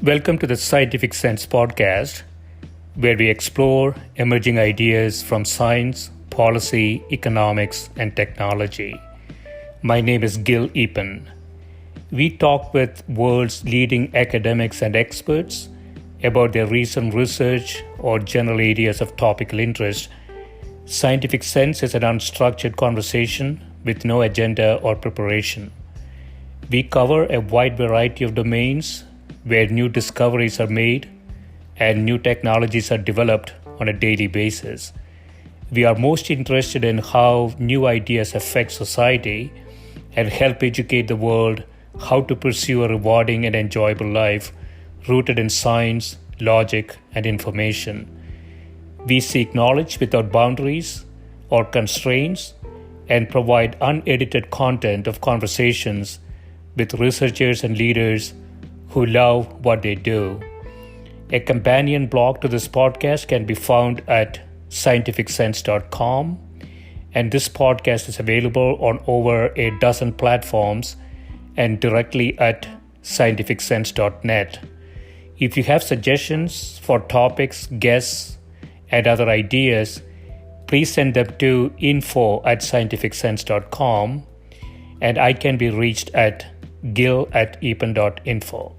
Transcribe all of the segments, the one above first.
Welcome to the Scientific Sense podcast, where we explore emerging ideas from science, policy, economics, and technology. My name is Gil Epen. We talk with world's leading academics and experts about their recent research or general areas of topical interest. Scientific Sense is an unstructured conversation with no agenda or preparation. We cover a wide variety of domains where new discoveries are made and new technologies are developed on a daily basis. We are most interested in how new ideas affect society and help educate the world how to pursue a rewarding and enjoyable life rooted in science, logic, and information. We seek knowledge without boundaries or constraints and provide unedited content of conversations with researchers and leaders who love what they do. A companion blog to this podcast can be found at scientificsense.com, and this podcast is available on over a dozen platforms and directly at scientificsense.net. If you have suggestions for topics, guests, and other ideas, please send them to info@scientificsense.com, and I can be reached at gil@epen.info.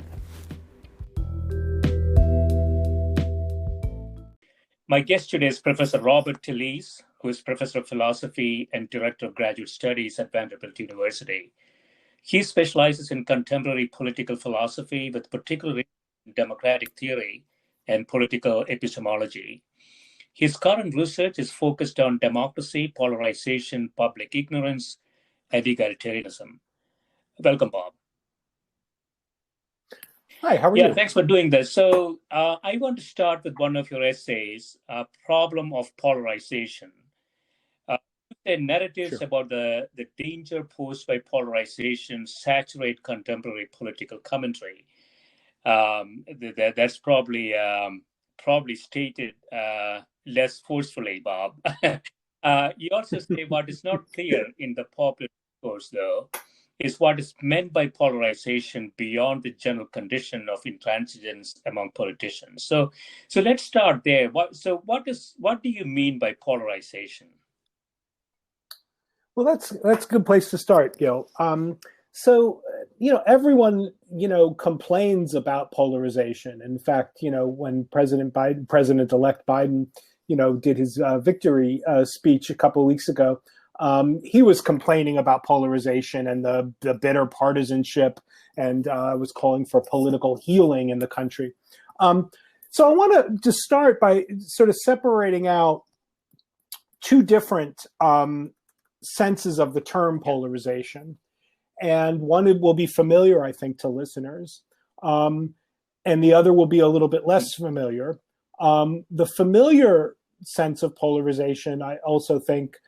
My guest today is Professor Robert Talisse, who is Professor of Philosophy and Director of Graduate Studies at Vanderbilt University. He specializes in contemporary political philosophy with particular interest in democratic theory and political epistemology. His current research is focused on democracy, polarization, public ignorance, and egalitarianism. Welcome, Bob. Hi, how are you? Yeah, thanks for doing this. So I want to start with one of your essays, Problem of Polarization. The narratives about the danger posed by polarization saturate contemporary political commentary. That's probably stated less forcefully, Bob. You also say what is not clear in the popular discourse, though, is what is meant by polarization beyond the general condition of intransigence among politicians. So let's start there. What do you mean by polarization? Well, that's a good place to start, Gil. Everyone, complains about polarization. In fact, when President-elect Biden, did his victory speech a couple of weeks ago, he was complaining about polarization and the bitter partisanship, and was calling for political healing in the country. So I want to just start by sort of separating out two different senses of the term polarization. And one will be familiar, I think, to listeners, and the other will be a little bit less familiar. The familiar sense of polarization, I also think,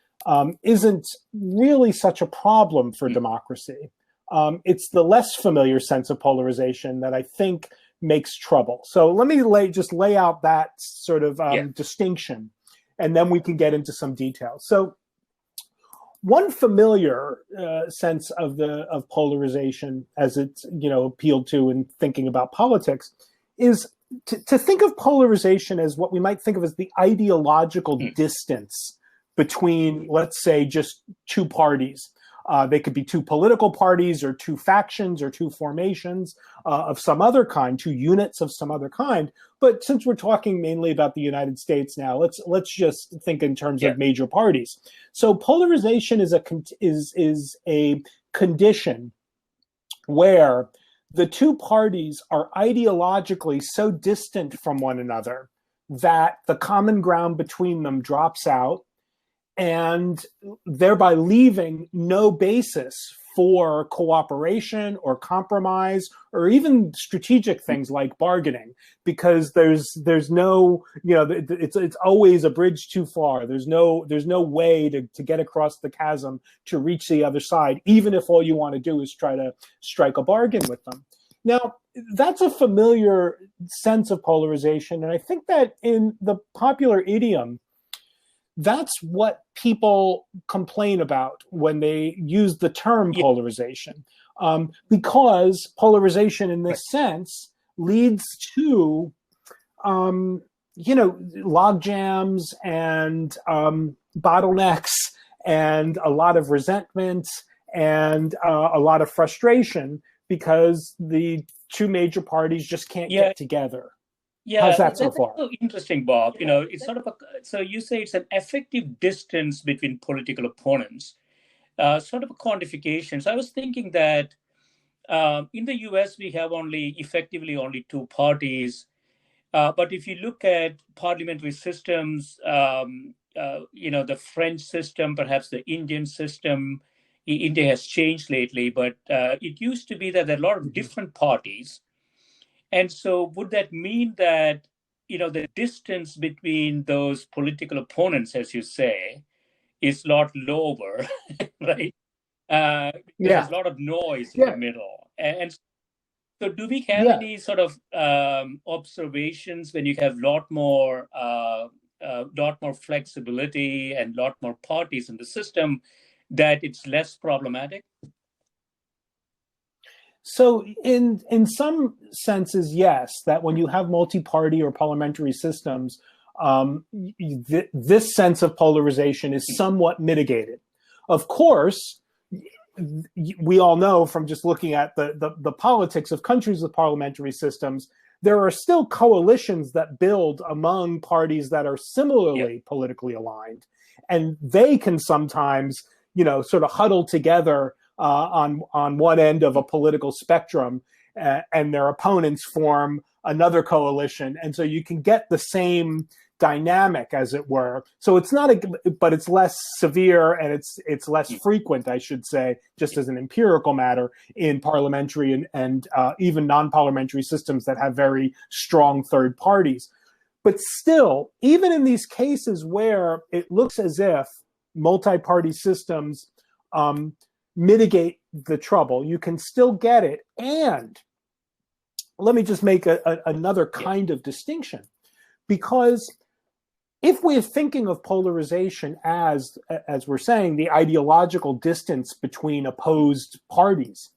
isn't really such a problem for democracy. It's the less familiar sense of polarization that I think makes trouble. So let me lay out that sort of distinction, and then we can get into some details. So one familiar sense of polarization, as it's appealed to in thinking about politics, is to think of polarization as what we might think of as the ideological distance between, let's say, just two parties. They could be two political parties or two factions or two formations of some other kind, two units of some other kind. But since we're talking mainly about the United States now, let's just think in terms of major parties. So polarization is a condition where the two parties are ideologically so distant from one another that the common ground between them drops out, and thereby leaving no basis for cooperation or compromise or even strategic things like bargaining, because there's no, it's always a bridge too far. There's no way to get across the chasm to reach the other side, even if all you want to do is try to strike a bargain with them. Now, that's a familiar sense of polarization, and I think that in the popular idiom, that's what people complain about when they use the term polarization, because polarization in this sense leads to, log jams and bottlenecks and a lot of resentment and a lot of frustration because the two major parties just can't get together. Yeah, how's that so far? So interesting, Bob. It's sort of so you say it's an effective distance between political opponents, sort of a quantification. So I was thinking that in the US, we have effectively only two parties. But if you look at parliamentary systems, the French system, perhaps the Indian system, India has changed lately, but it used to be that there are a lot of different parties. And so would that mean that, the distance between those political opponents, as you say, is a lot lower, right? There's a lot of noise in the middle. And so do we have any sort of observations when you have a lot more flexibility and a lot more parties in the system that it's less problematic? So in some senses, yes, that when you have multi-party or parliamentary systems, this sense of polarization is somewhat mitigated. Of course, we all know from just looking at the politics of countries with parliamentary systems, there are still coalitions that build among parties that are similarly politically aligned. And they can sometimes, sort of huddle together on one end of a political spectrum, and their opponents form another coalition. And so you can get the same dynamic, as it were. So it's not but it's less severe and it's less frequent, I should say, just as an empirical matter in parliamentary and even non-parliamentary systems that have very strong third parties. But still, even in these cases where it looks as if multi-party systems mitigate the trouble, you can still get it. And let me just make another kind of distinction, because if we're thinking of polarization as we're saying, the ideological distance between opposed parties,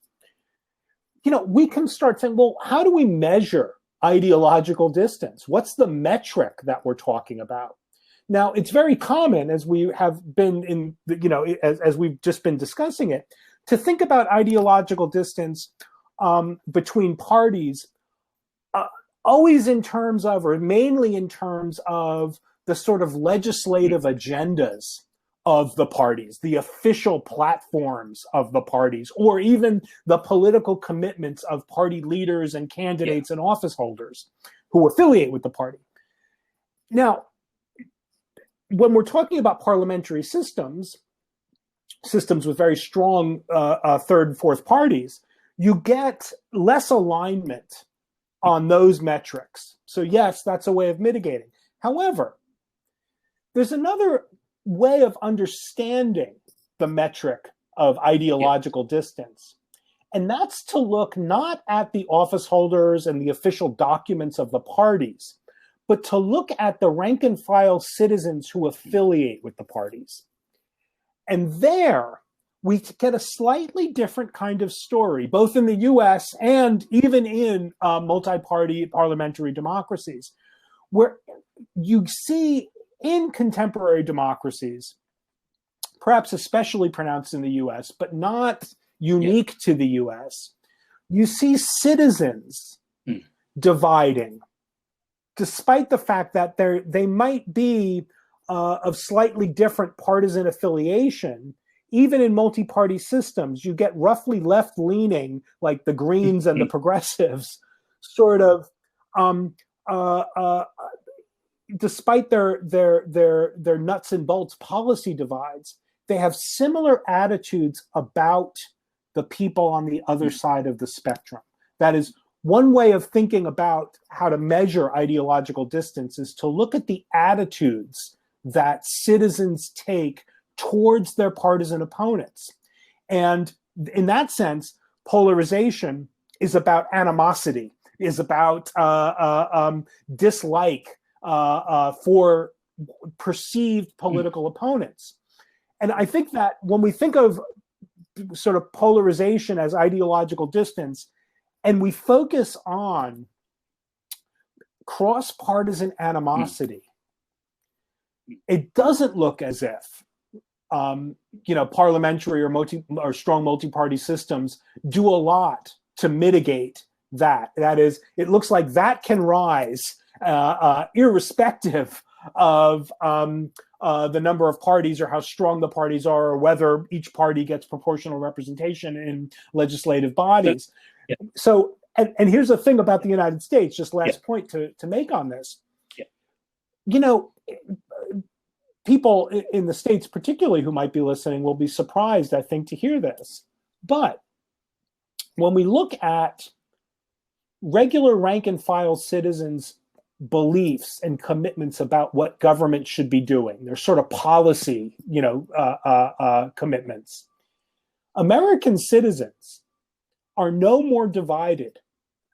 we can start saying, well, how do we measure ideological distance? What's the metric that we're talking about? Now, it's very common, as we have been as we've just been discussing it, to think about ideological distance between parties always in terms of, or mainly in terms of, the sort of legislative agendas of the parties, the official platforms of the parties, or even the political commitments of party leaders and candidates and office holders who affiliate with the party. Now, when we're talking about parliamentary systems with very strong third and fourth parties, you get less alignment on those metrics. So yes, that's a way of mitigating. However, there's another way of understanding the metric of ideological distance. And that's to look not at the office holders and the official documents of the parties, but to look at the rank and file citizens who affiliate with the parties. And there we get a slightly different kind of story, both in the US and even in multi-party parliamentary democracies, where you see in contemporary democracies, perhaps especially pronounced in the US, but not unique to the US, you see citizens dividing, despite the fact that they might be of slightly different partisan affiliation. Even in multi-party systems, you get roughly left-leaning, like the Greens and the Progressives, sort of, despite their nuts and bolts policy divides, they have similar attitudes about the people on the other side of the spectrum. That is, one way of thinking about how to measure ideological distance is to look at the attitudes that citizens take towards their partisan opponents. And in that sense, polarization is about animosity, is about dislike for perceived political opponents. And I think that when we think of sort of polarization as ideological distance, and we focus on cross-partisan animosity, it doesn't look as if parliamentary or strong multi-party systems do a lot to mitigate that. That is, it looks like that can rise irrespective of the number of parties or how strong the parties are, or whether each party gets proportional representation in legislative bodies. Yeah. So, and here's the thing about the United States, just last point to make on this. Yeah. People in the States, particularly who might be listening, will be surprised, I think, to hear this. But when we look at regular rank and file citizens' beliefs and commitments about what government should be doing, their sort of policy, commitments, American citizens are no more divided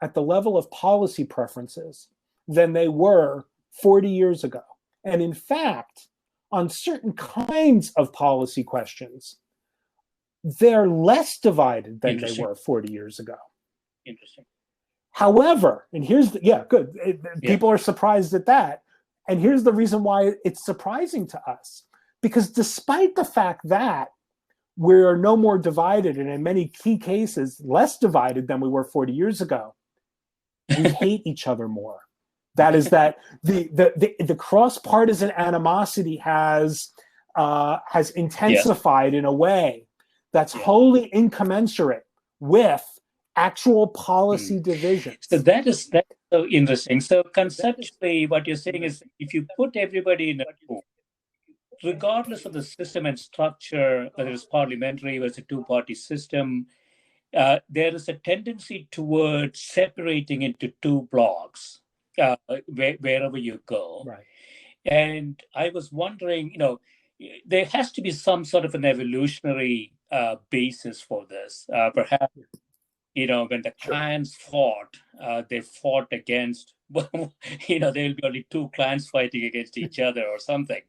at the level of policy preferences than they were 40 years ago. And in fact, on certain kinds of policy questions, they're less divided than they were 40 years ago. Interesting. However, and here's people are surprised at that. And here's the reason why it's surprising to us. Because despite the fact that we're no more divided, and in many key cases, less divided than we were 40 years ago, we hate each other more. That is that the cross-partisan animosity has intensified in a way that's wholly incommensurate with actual policy divisions. So that's so interesting. So conceptually, what you're saying is, if you put everybody in a room, regardless of the system and structure, whether it's parliamentary or it's a two-party system, there is a tendency towards separating into two blocks. Wherever you go. Right. And I was wondering, there has to be some sort of an evolutionary basis for this. Perhaps, when the clans fought, they fought against, there will be only two clans fighting against each other or something.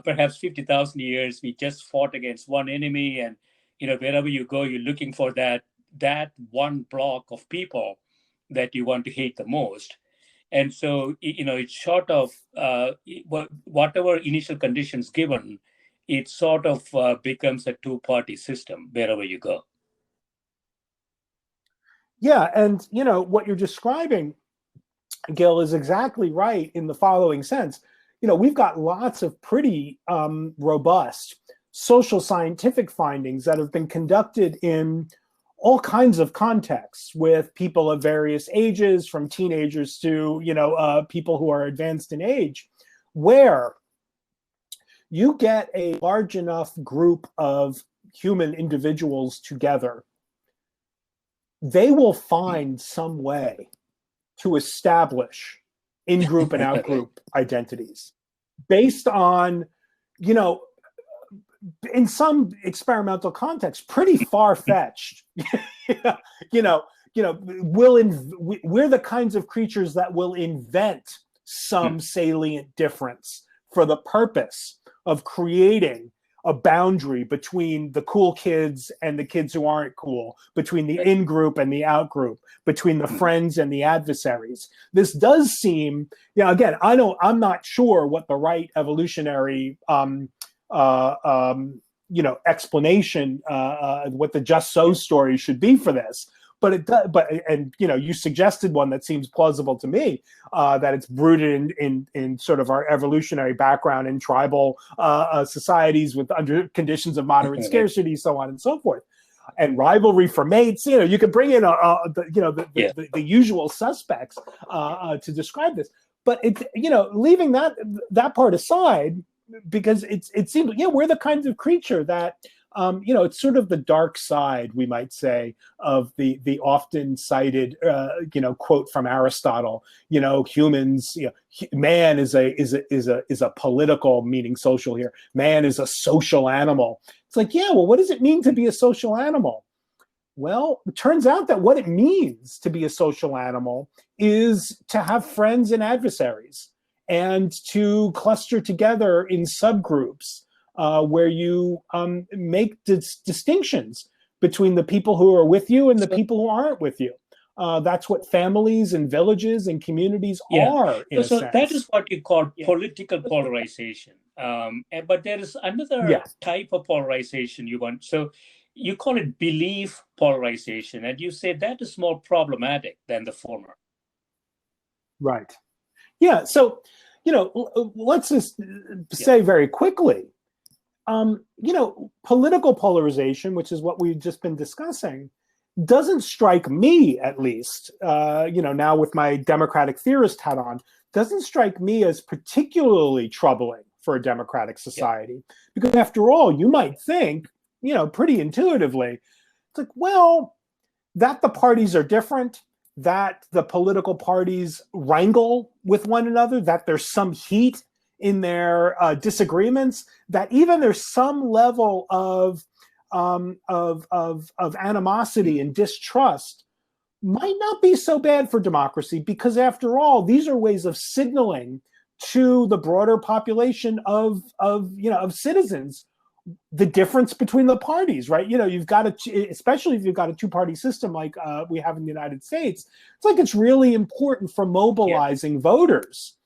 Perhaps 50,000 years, we just fought against one enemy, and, wherever you go, you're looking for that one block of people that you want to hate the most. And so, it's short of whatever initial conditions given, it sort of becomes a two-party system wherever you go. Yeah, and what you're describing, Gil, is exactly right in the following sense. We've got lots of pretty robust social scientific findings that have been conducted in all kinds of contexts with people of various ages, from teenagers to people who are advanced in age, where you get a large enough group of human individuals together, they will find some way to establish in-group and out-group identities based on, in some experimental context, pretty far-fetched. We're the kinds of creatures that will invent some salient difference for the purpose of creating a boundary between the cool kids and the kids who aren't cool, between the in-group and the out-group, between the friends and the adversaries. This does seem, again, I'm not sure what the right evolutionary explanation, what the just so story should be for this. But it does. You suggested one that seems plausible to me, that it's rooted in sort of our evolutionary background in tribal societies under conditions of moderate scarcity, so on and so forth, and rivalry for mates. You could bring in the usual suspects to describe this. But leaving that part aside, because it seems we're the kinds of creature that. It's sort of the dark side, we might say, of the often cited, quote from Aristotle. Humans, man is a political, meaning social here. Man is a social animal. It's like, well, what does it mean to be a social animal? Well, it turns out that what it means to be a social animal is to have friends and adversaries, and to cluster together in subgroups. Where you make distinctions between the people who are with you and the people who aren't with you. That's what families and villages and communities are, in a So sense. that is what you call political polarization. But there is another type of polarization you want. So you call it belief polarization, and you say that is more problematic than the former. Right. Yeah. So, let's just say very quickly, political polarization, which is what we've just been discussing, doesn't strike me, at least, now with my democratic theorist hat on, doesn't strike me as particularly troubling for a democratic society. Because after all, you might think, pretty intuitively, it's like, well, that the parties are different, that the political parties wrangle with one another, that there's some heat in their disagreements, that even there's some level of animosity and distrust, might not be so bad for democracy, because after all, these are ways of signaling to the broader population of citizens the difference between the parties, right? You've got especially if you've got a two-party system like we have in the United States, it's like it's really important for mobilizing voters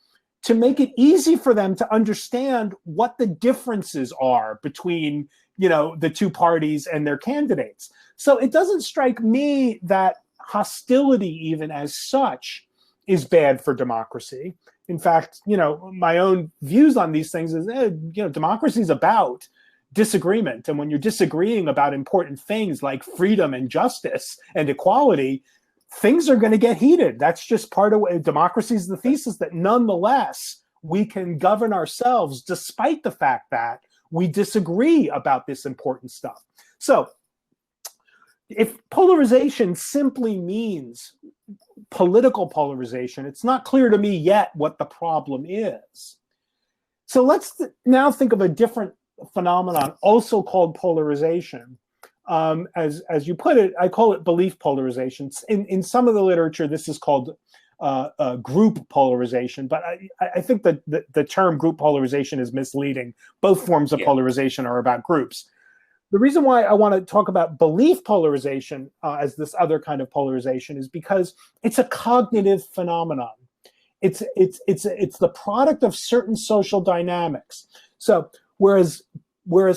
to make it easy for them to understand what the differences are between, the two parties and their candidates. So it doesn't strike me that hostility, even as such, is bad for democracy. In fact, my own views on these things is, democracy is about disagreement. And when you're disagreeing about important things like freedom and justice and equality, things are going to get heated. That's just part of what democracy is, the thesis that nonetheless we can govern ourselves despite the fact that we disagree about this important stuff. So if polarization simply means political polarization, it's not clear to me yet what the problem is. So let's now think of a different phenomenon also called polarization. As you put it, I call it belief polarization. In some of the literature, this is called group polarization, but I think that the term group polarization is misleading. Both forms of polarization are about groups. The reason why I want to talk about belief polarization as this other kind of polarization is because it's a cognitive phenomenon. It's the product of certain social dynamics. So whereas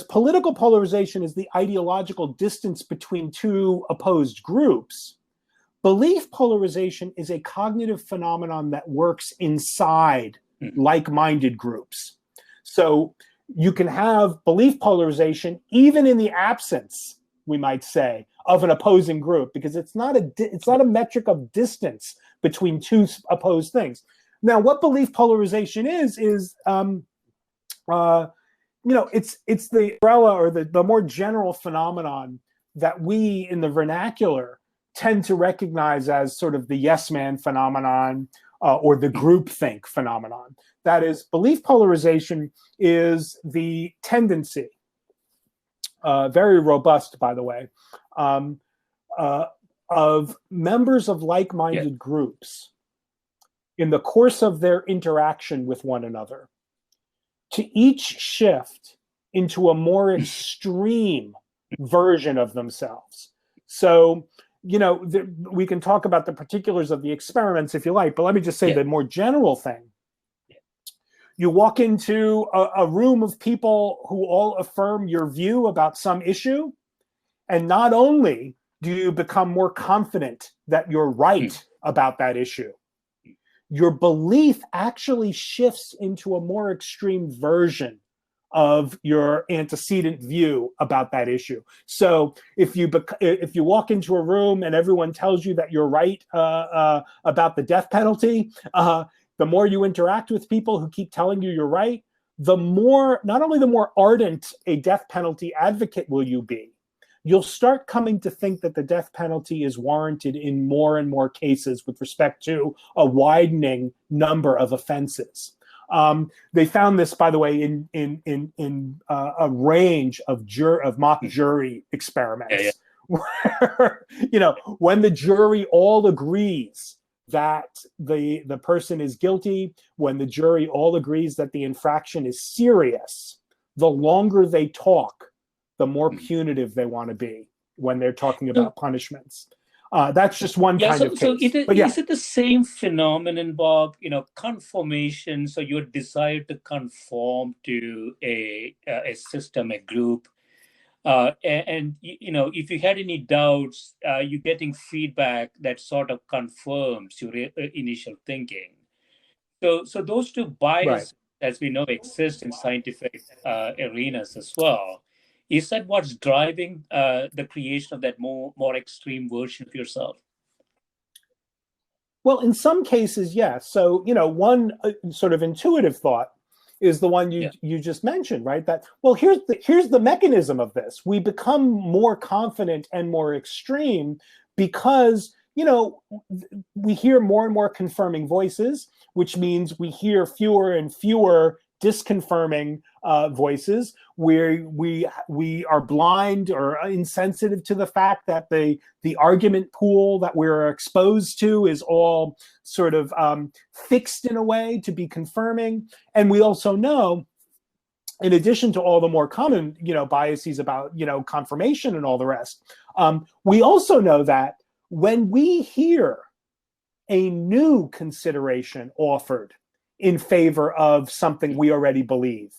political polarization is the ideological distance between two opposed groups, belief polarization is a cognitive phenomenon that works inside like-minded groups. So you can have belief polarization even in the absence, we might say, of an opposing group, because it's not a metric of distance between two opposed things. Now, what belief polarization is it's the umbrella or the more general phenomenon that we in the vernacular tend to recognize as sort of the yes man phenomenon or the groupthink phenomenon. That is, belief polarization is the tendency, very robust, by the way, of members of like-minded groups in the course of their interaction with one another to each shift into a more extreme version of themselves. So, we can talk about the particulars of the experiments if you like, but let me just say the more general thing. You walk into a room of people who all affirm your view about some issue, and not only do you become more confident that you're right about that issue, your belief actually shifts into a more extreme version of your antecedent view about that issue. So if you walk into a room and everyone tells you that you're right about the death penalty, the more you interact with people who keep telling you you're right, not only the more ardent a death penalty advocate will you be, you'll start coming to think that the death penalty is warranted in more and more cases with respect to a widening number of offenses. They found this, by the way, in a range of mock jury experiments, where, when the jury all agrees that the person is guilty, when the jury all agrees that the infraction is serious, the longer they talk, the more punitive they want to be when they're talking about punishments. That's just one Yeah, kind so of so case. But yeah, is it the same phenomenon, Bob? Conformation. So your desire to conform to a system, a group, and if you had any doubts, you're getting feedback that sort of confirms your initial thinking. So those two right. biases, as we know, exist in scientific arenas as well. Is that what's driving the creation of that more extreme version of yourself? Well, in some cases, yes. So, one sort of intuitive thought is the one Yeah. you just mentioned, right? That, well, here's the mechanism of this. We become more confident and more extreme because, we hear more and more confirming voices, which means we hear fewer and fewer disconfirming voices, where we are blind or insensitive to the fact that the argument pool that we're exposed to is all sort of fixed in a way to be confirming. And we also know, in addition to all the more common biases about confirmation and all the rest, we also know that when we hear a new consideration offered in favor of something we already believe,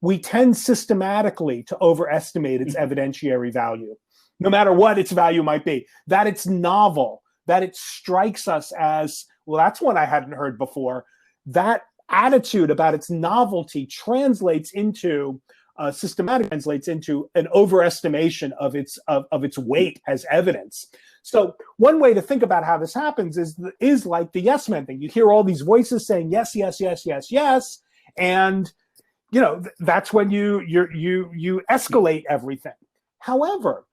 we tend systematically to overestimate its evidentiary value, no matter what its value might be. That it's novel, that it strikes us as, well, that's one I hadn't heard before. That attitude about its novelty translates into systematic translates into an overestimation of its weight as evidence. So one way to think about how this happens is like the yes men thing. You hear all these voices saying yes, yes, yes, yes, yes, and that's when you escalate everything. However,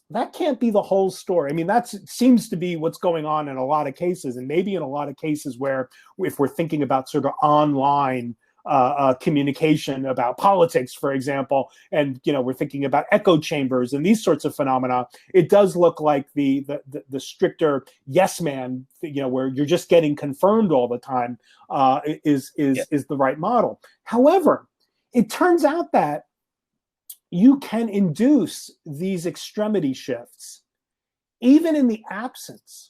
that can't be the whole story. I mean, that seems to be what's going on in a lot of cases, and maybe in a lot of cases where, if we're thinking about sort of online communication about politics, for example, and we're thinking about echo chambers and these sorts of phenomena, it does look like the stricter yes man, where you're just getting confirmed all the time, is the right model. However, it turns out that you can induce these extremity shifts even in the absence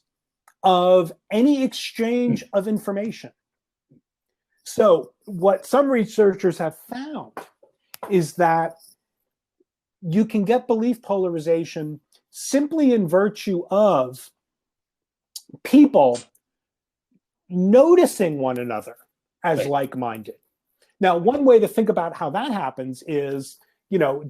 of any exchange of information. So what some researchers have found is that you can get belief polarization simply in virtue of people noticing one another as like-minded. Now, one way to think about how that happens is,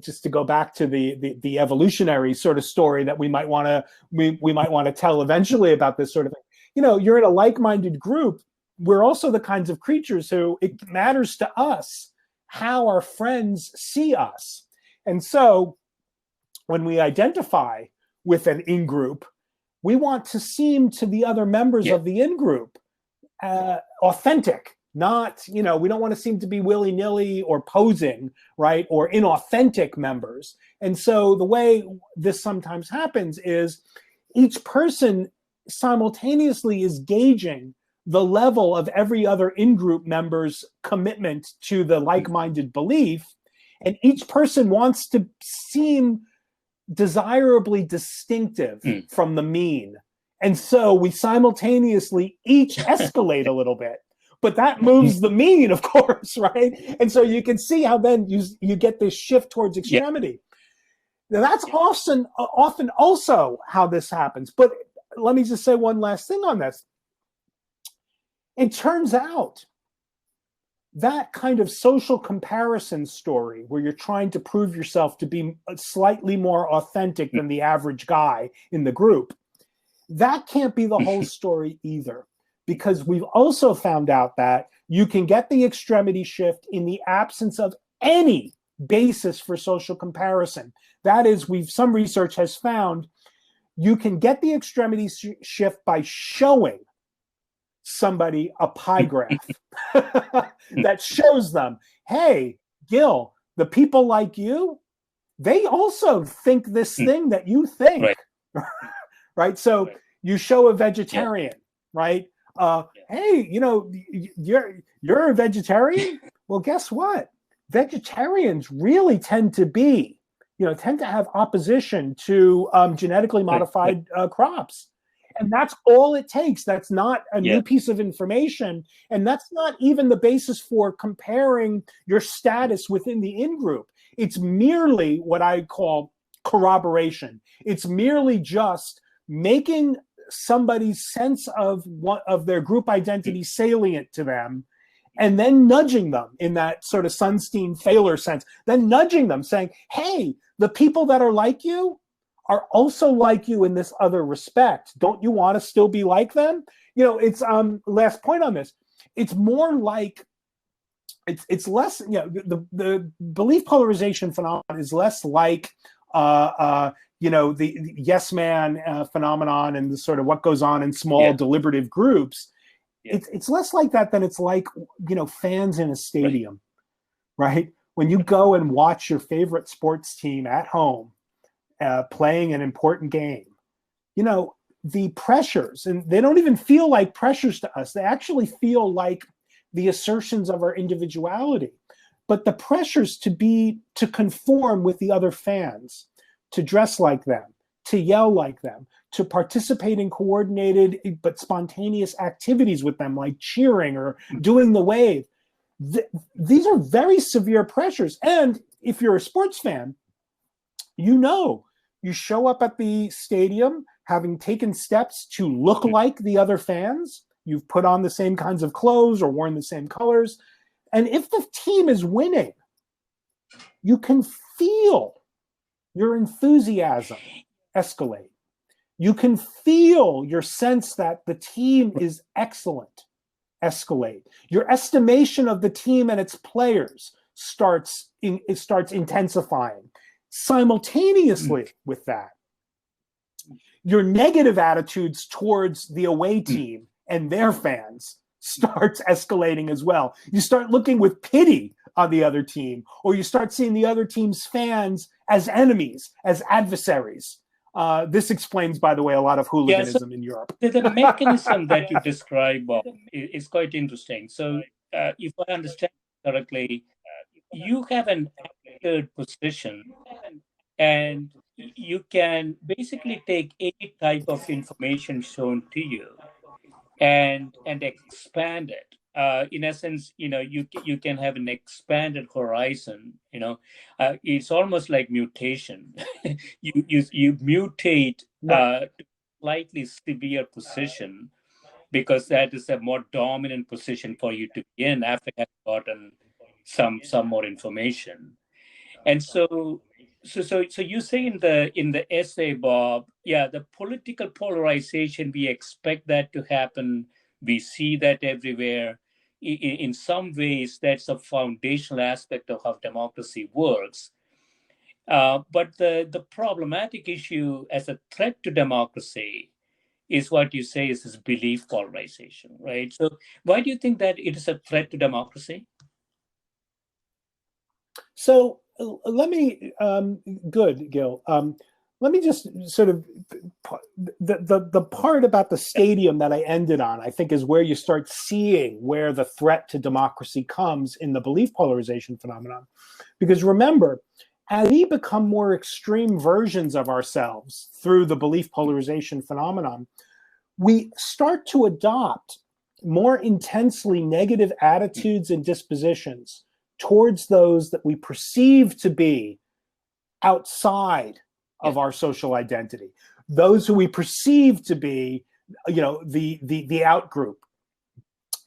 just to go back to the evolutionary sort of story that we might want to tell eventually about this sort of thing. You're in a like-minded group. We're also the kinds of creatures who it matters to us how our friends see us. And so when we identify with an in-group, we want to seem to the other members of the in-group authentic, not, we don't want to seem to be willy-nilly or posing, right, or inauthentic members. And so the way this sometimes happens is each person simultaneously is gauging the level of every other in-group member's commitment to the like-minded belief, and each person wants to seem desirably distinctive from the mean. And so we simultaneously each escalate a little bit, but that moves the mean, of course, right? And so you can see how then you get this shift towards extremity. Now that's often also how this happens. But let me just say one last thing on this. It turns out that kind of social comparison story where you're trying to prove yourself to be slightly more authentic than the average guy in the group, that can't be the whole story either, because we've also found out that you can get the extremity shift in the absence of any basis for social comparison. That is, some research has found you can get the extremity shift by showing somebody a pie graph that shows them, hey, Gil, the people like you, they also think this thing that you think, right? So you show a vegetarian, right? Hey, you're a vegetarian? Well, guess what? Vegetarians really tend to be tend to have opposition to genetically modified crops. And that's all it takes. That's not a new piece of information. And that's not even the basis for comparing your status within the in-group. It's merely what I call corroboration. It's merely just making somebody's sense of their group identity salient to them, and then nudging them in that sort of Sunstein-Thaler sense, then nudging them, saying, hey, the people that are like you are also like you in this other respect. Don't you want to still be like them? It's last point on this. It's more like it's less. The belief polarization phenomenon is less like the yes man phenomenon and the sort of what goes on in small deliberative groups. It's less like that than it's like fans in a stadium, right? When you go and watch your favorite sports team at home playing an important game, the pressures, and they don't even feel like pressures to us. They actually feel like the assertions of our individuality. But the pressures to conform with the other fans, to dress like them, to yell like them, to participate in coordinated but spontaneous activities with them, like cheering or doing the wave. These are very severe pressures. And if you're a sports fan, you show up at the stadium having taken steps to look like the other fans. You've put on the same kinds of clothes or worn the same colors. And if the team is winning, you can feel your enthusiasm escalate. You can feel your sense that the team is excellent escalate. Your estimation of the team and its players starts intensifying. Simultaneously with that, your negative attitudes towards the away team and their fans starts escalating as well. You start looking with pity on the other team, or you start seeing the other team's fans as enemies, as adversaries. This explains, by the way, a lot of hooliganism in Europe. The mechanism that you describe, Bob, is quite interesting. So if I understand correctly, you have an active position, and you can basically take any type of information shown to you and expand it. In essence, you can have an expanded horizon. It's almost like mutation. you mutate to slightly severe position, because that is a more dominant position for you to be in after having gotten some more information. And so you say in the essay, Bob, the political polarization, we expect that to happen. We see that everywhere. In some ways, that's a foundational aspect of how democracy works. But the problematic issue as a threat to democracy is what you say is this belief polarization, right? So why do you think that it is a threat to democracy? So let me, good, Gil. Let me just sort of, the part about the stadium that I ended on, I think, is where you start seeing where the threat to democracy comes in the belief polarization phenomenon. Because remember, as we become more extreme versions of ourselves through the belief polarization phenomenon, we start to adopt more intensely negative attitudes and dispositions towards those that we perceive to be outside of our social identity, those who we perceive to be, the out group.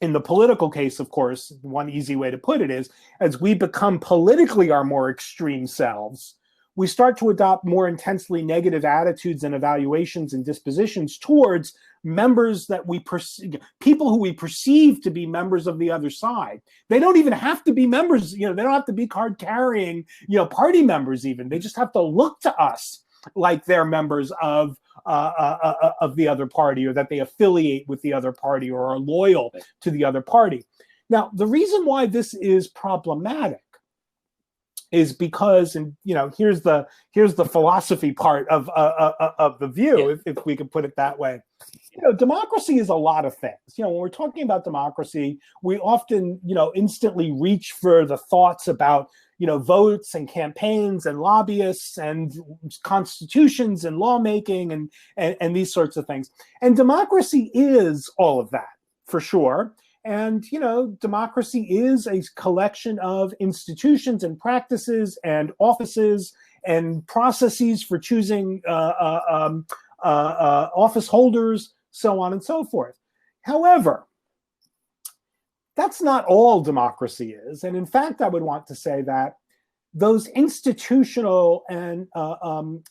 In the political case, of course, one easy way to put it is, as we become politically our more extreme selves, we start to adopt more intensely negative attitudes and evaluations and dispositions towards members that we perceive, people who we perceive to be members of the other side. They don't even have to be members, they don't have to be card carrying, party members even. They just have to look to us like they're members of the other party, or that they affiliate with the other party or are loyal to the other party. Now, the reason why this is problematic is because, and here's the philosophy part of the view, if we could put it that way. Democracy is a lot of things. When we're talking about democracy, we often, instantly reach for the thoughts about, votes and campaigns and lobbyists and constitutions and lawmaking and these sorts of things. And democracy is all of that, for sure. And, democracy is a collection of institutions and practices and offices and processes for choosing office holders, so on and so forth. However, that's not all democracy is. And in fact, I would want to say that those institutional and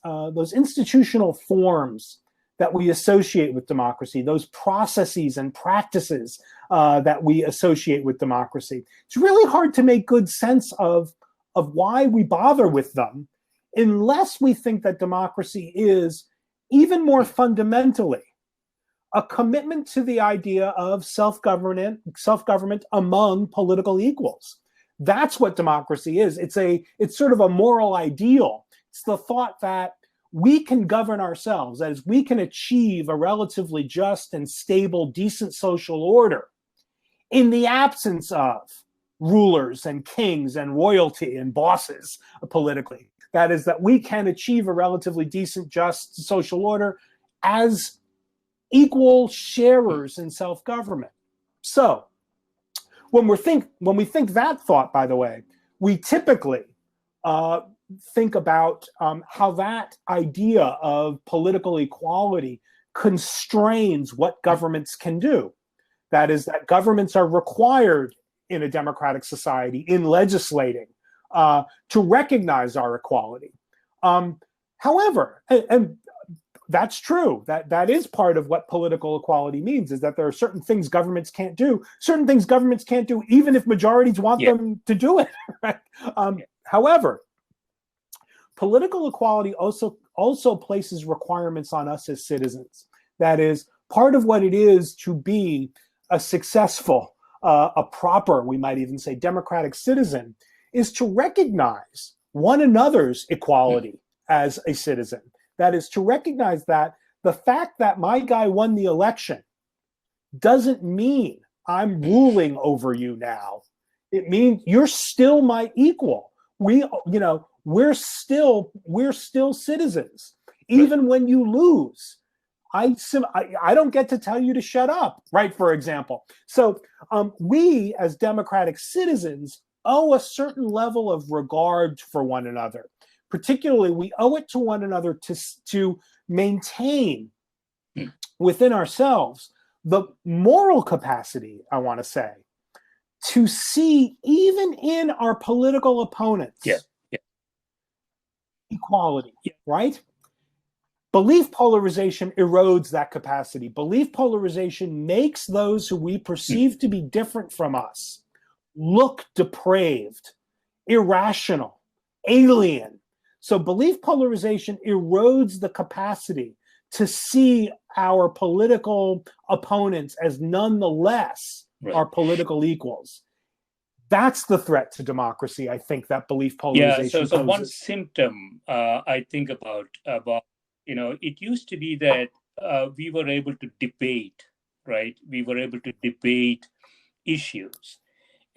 those institutional forms that we associate with democracy, those processes and practices that we associate with democracy, it's really hard to make good sense of why we bother with them unless we think that democracy is even more fundamentally a commitment to the idea of self-government among political equals. That's what democracy is. It's sort of a moral ideal. It's the thought that we can govern ourselves, that is, we can achieve a relatively just and stable, decent social order in the absence of rulers and kings and royalty and bosses politically. That is, that we can achieve a relatively decent, just social order as equal sharers in self-government. So when we think that thought, by the way, we typically think about how that idea of political equality constrains what governments can do. That is, that governments are required in a democratic society in legislating to recognize our equality. However, and that's true. That is part of what political equality means, is that there are certain things governments can't do, even if majorities want them to do it. Right? However, political equality also places requirements on us as citizens. That is, part of what it is to be a successful, a proper, we might even say, democratic citizen, is to recognize one another's equality as a citizen. That is, to recognize that the fact that my guy won the election doesn't mean I'm ruling over you now. It means you're still my equal. We're still citizens. Even when you lose, I don't get to tell you to shut up, right? For example. So we as democratic citizens owe a certain level of regard for one another. Particularly, we owe it to one another to maintain within ourselves the moral capacity, I want to say, to see even in our political opponents equality, right? Belief polarization erodes that capacity. Belief polarization makes those who we perceive to be different from us look depraved, irrational, alien. So belief polarization erodes the capacity to see our political opponents as nonetheless our political equals. That's the threat to democracy, I think, that belief polarization so one symptom I think about, it used to be that we were able to debate, right? We were able to debate issues.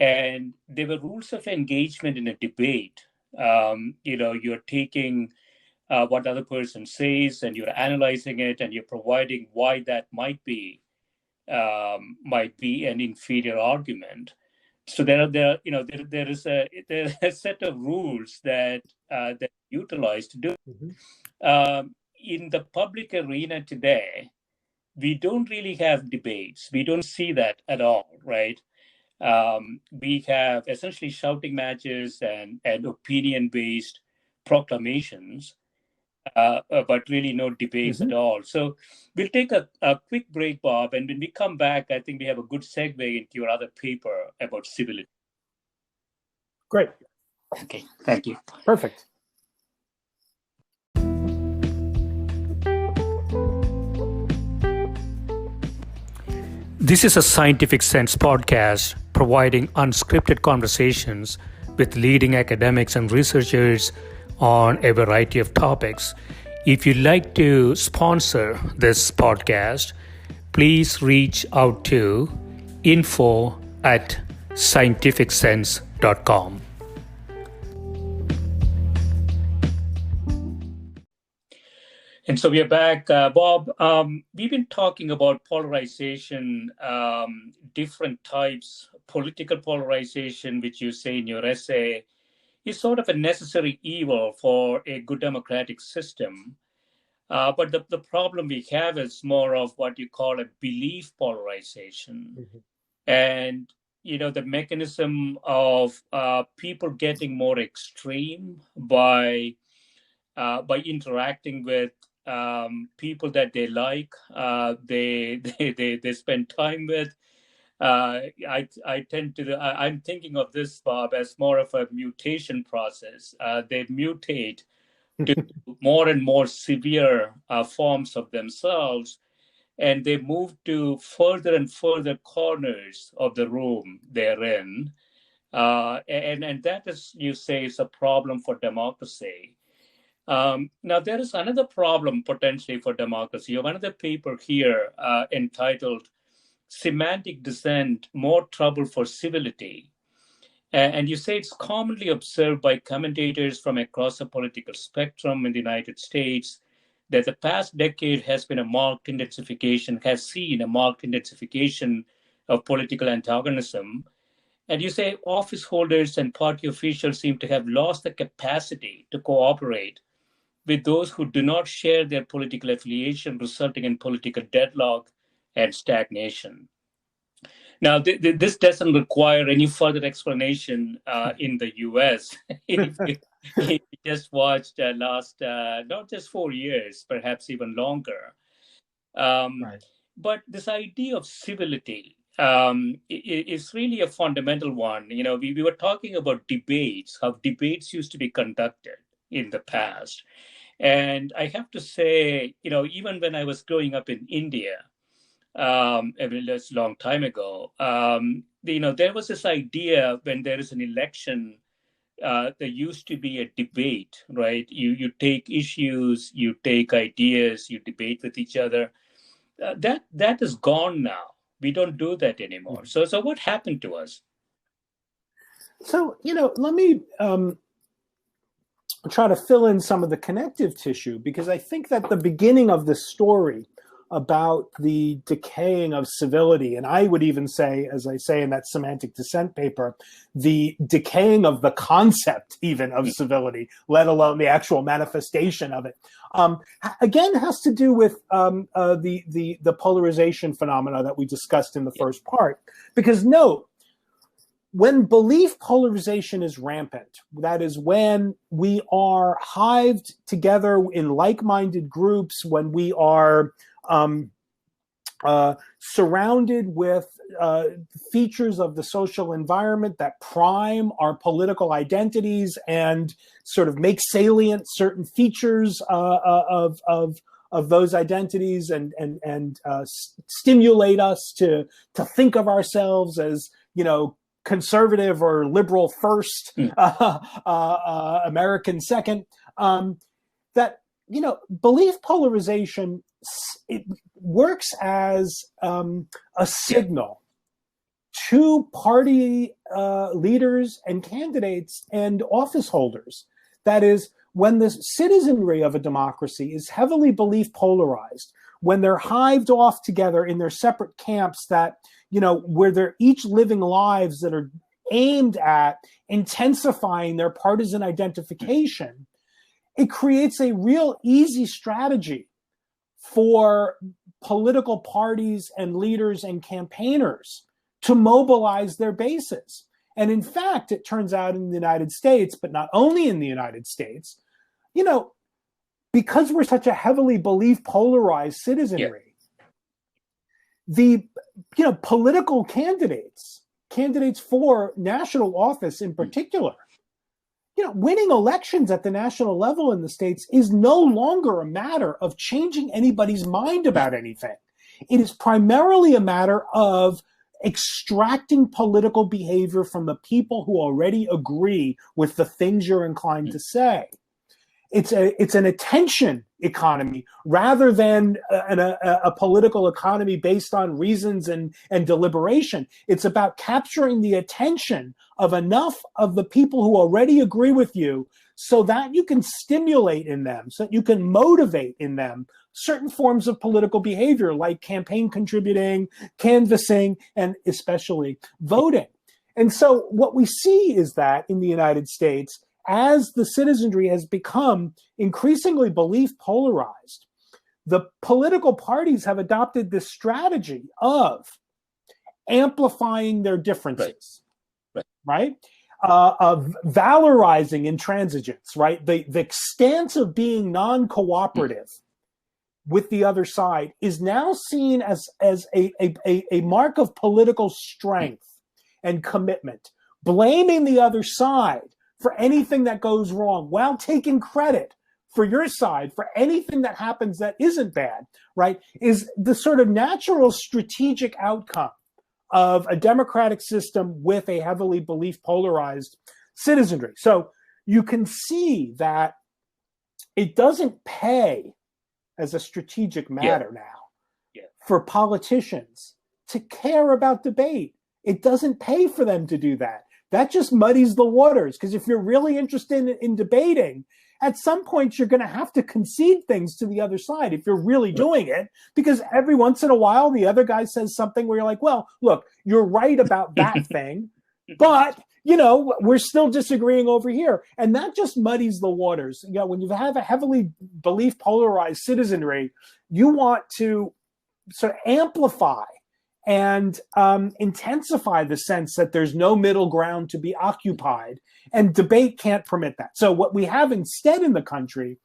And there were rules of engagement in a debate. You're taking what the other person says and you're analyzing it and you're providing why that might be an inferior argument. So there is a set of rules that utilize to do. In the public arena today, we don't really have debates. We don't see that at all, right? We have essentially shouting matches and opinion-based proclamations, but really no debates at all. So we'll take a quick break, Bob, and when we come back, I think we have a good segue into your other paper about civility. Great. Okay, thank you. Perfect. This is a Scientific Sense podcast providing unscripted conversations with leading academics and researchers on a variety of topics. If you'd like to sponsor this podcast, please reach out to info@scientificsense.com. And so we are back. Bob, we've been talking about polarization, different types, political polarization, which you say in your essay is sort of a necessary evil for a good democratic system. But the problem we have is more of what you call a belief polarization. Mm-hmm. And, the mechanism of people getting more extreme by interacting with people that they like, they spend time with. I tend to. I'm thinking of this, Bob, as more of a mutation process. They mutate to more and more severe forms of themselves, and they move to further and further corners of the room they're in, and that is, you say, is a problem for democracy. Now, there is another problem potentially for democracy. You have another paper here entitled Semantic Dissent, More Trouble for Civility. And you say it's commonly observed by commentators from across the political spectrum in the United States that the past decade has seen a marked intensification of political antagonism. And you say office holders and party officials seem to have lost the capacity to cooperate with those who do not share their political affiliation, resulting in political deadlock and stagnation. Now, this doesn't require any further explanation in the U.S. if you just watched last, not just 4 years, perhaps even longer. Right. But this idea of civility is really a fundamental one. We were talking about debates, how debates used to be conducted in the past. And I have to say, even when I was growing up in India, that's a long time ago, there was this idea when there is an election, there used to be a debate, right? You take issues, you take ideas, you debate with each other. That is gone now. We don't do that anymore. So what happened to us? So, let me try to fill in some of the connective tissue, because I think that the beginning of this story about the decaying of civility, and I would even say, as I say in that Semantic Dissent paper, the decaying of the concept even of civility, let alone the actual manifestation of it, again has to do with the polarization phenomena that we discussed in the first part. Because note, when belief polarization is rampant, that is when we are hived together in like-minded groups, when we are surrounded with features of the social environment that prime our political identities and sort of make salient certain features of those identities and stimulate us to think of ourselves as, conservative or liberal first, American second, that, belief polarization, it works as a signal to party leaders and candidates and office holders. That is, when the citizenry of a democracy is heavily belief polarized, when they're hived off together in their separate camps that, where they're each living lives that are aimed at intensifying their partisan identification, it creates a real easy strategy for political parties and leaders and campaigners to mobilize their bases. And in fact, it turns out in the United States, but not only in the United States, because we're such a heavily belief polarized citizenry, the political candidates for national office in particular, winning elections at the national level in the States is no longer a matter of changing anybody's mind about anything. It is primarily a matter of extracting political behavior from the people who already agree with the things you're inclined to say. It's an attention economy rather than a political economy based on reasons and deliberation. It's about capturing the attention of enough of the people who already agree with you so that you can stimulate in them, so that you can motivate in them certain forms of political behavior like campaign contributing, canvassing, and especially voting. And so what we see is that in the United States, as the citizenry has become increasingly belief polarized, the political parties have adopted this strategy of amplifying their differences, right? Of valorizing intransigence, right? The stance of being non-cooperative with the other side is now seen as a mark of political strength and commitment, blaming the other side for anything that goes wrong while taking credit for your side for anything that happens that isn't bad, right? Is the sort of natural strategic outcome of a democratic system with a heavily belief polarized citizenry. So you can see that it doesn't pay as a strategic matter now for politicians to care about debate. It doesn't pay for them to do that. That just muddies the waters, because if you're really interested in debating, at some point you're going to have to concede things to the other side if you're really doing it, because every once in a while the other guy says something where you're like, well, look, you're right about that thing, but we're still disagreeing over here. And that just muddies the waters. When you have a heavily belief polarized citizenry, you want to sort of amplify and intensify the sense that there's no middle ground to be occupied, and debate can't permit that. So what we have instead in the country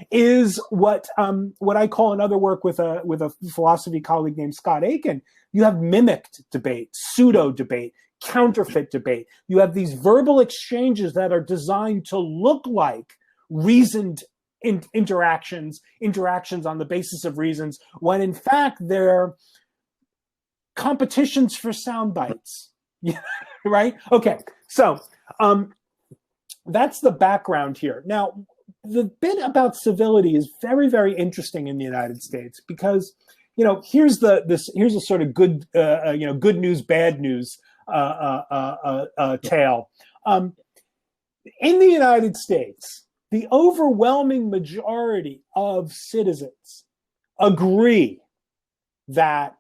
is what I call in other work with a philosophy colleague named Scott Aiken. You have mimicked debate, pseudo debate, counterfeit debate. You have these verbal exchanges that are designed to look like reasoned interactions on the basis of reasons, when in fact they're competitions for sound bites. Right? Okay, so that's the background here. Now, the bit about civility is very, very interesting in the United States, because here's a sort of good good news, bad news tale. In the United States, the overwhelming majority of citizens agree that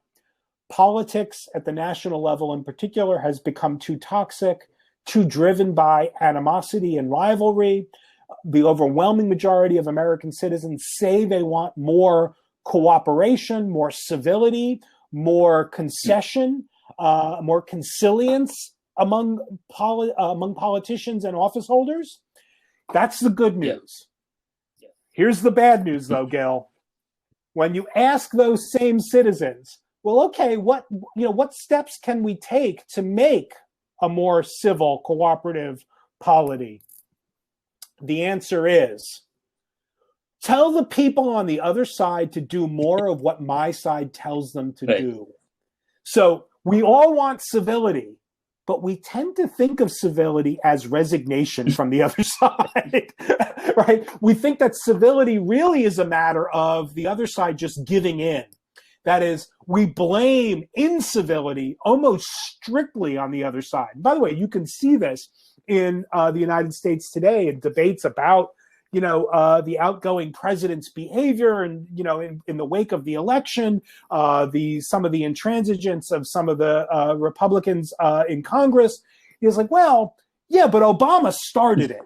politics at the national level in particular has become too toxic, too driven by animosity and rivalry. The overwhelming majority of American citizens say they want more cooperation, more civility, more concession, more consilience among politicians and office holders. That's the good news. Here's the bad news, though, Gil. When you ask those same citizens, well, okay, what steps can we take to make a more civil, cooperative polity? The answer is, tell the people on the other side to do more of what my side tells them to do. So we all want civility, but we tend to think of civility as resignation from the other side, right? We think that civility really is a matter of the other side just giving in. That is, we blame incivility almost strictly on the other side. By the way, you can see this in the United States today in debates about, the outgoing president's behavior, and in the wake of the election, some of the intransigence of some of the Republicans in Congress. He's like, well, yeah, but Obama started it.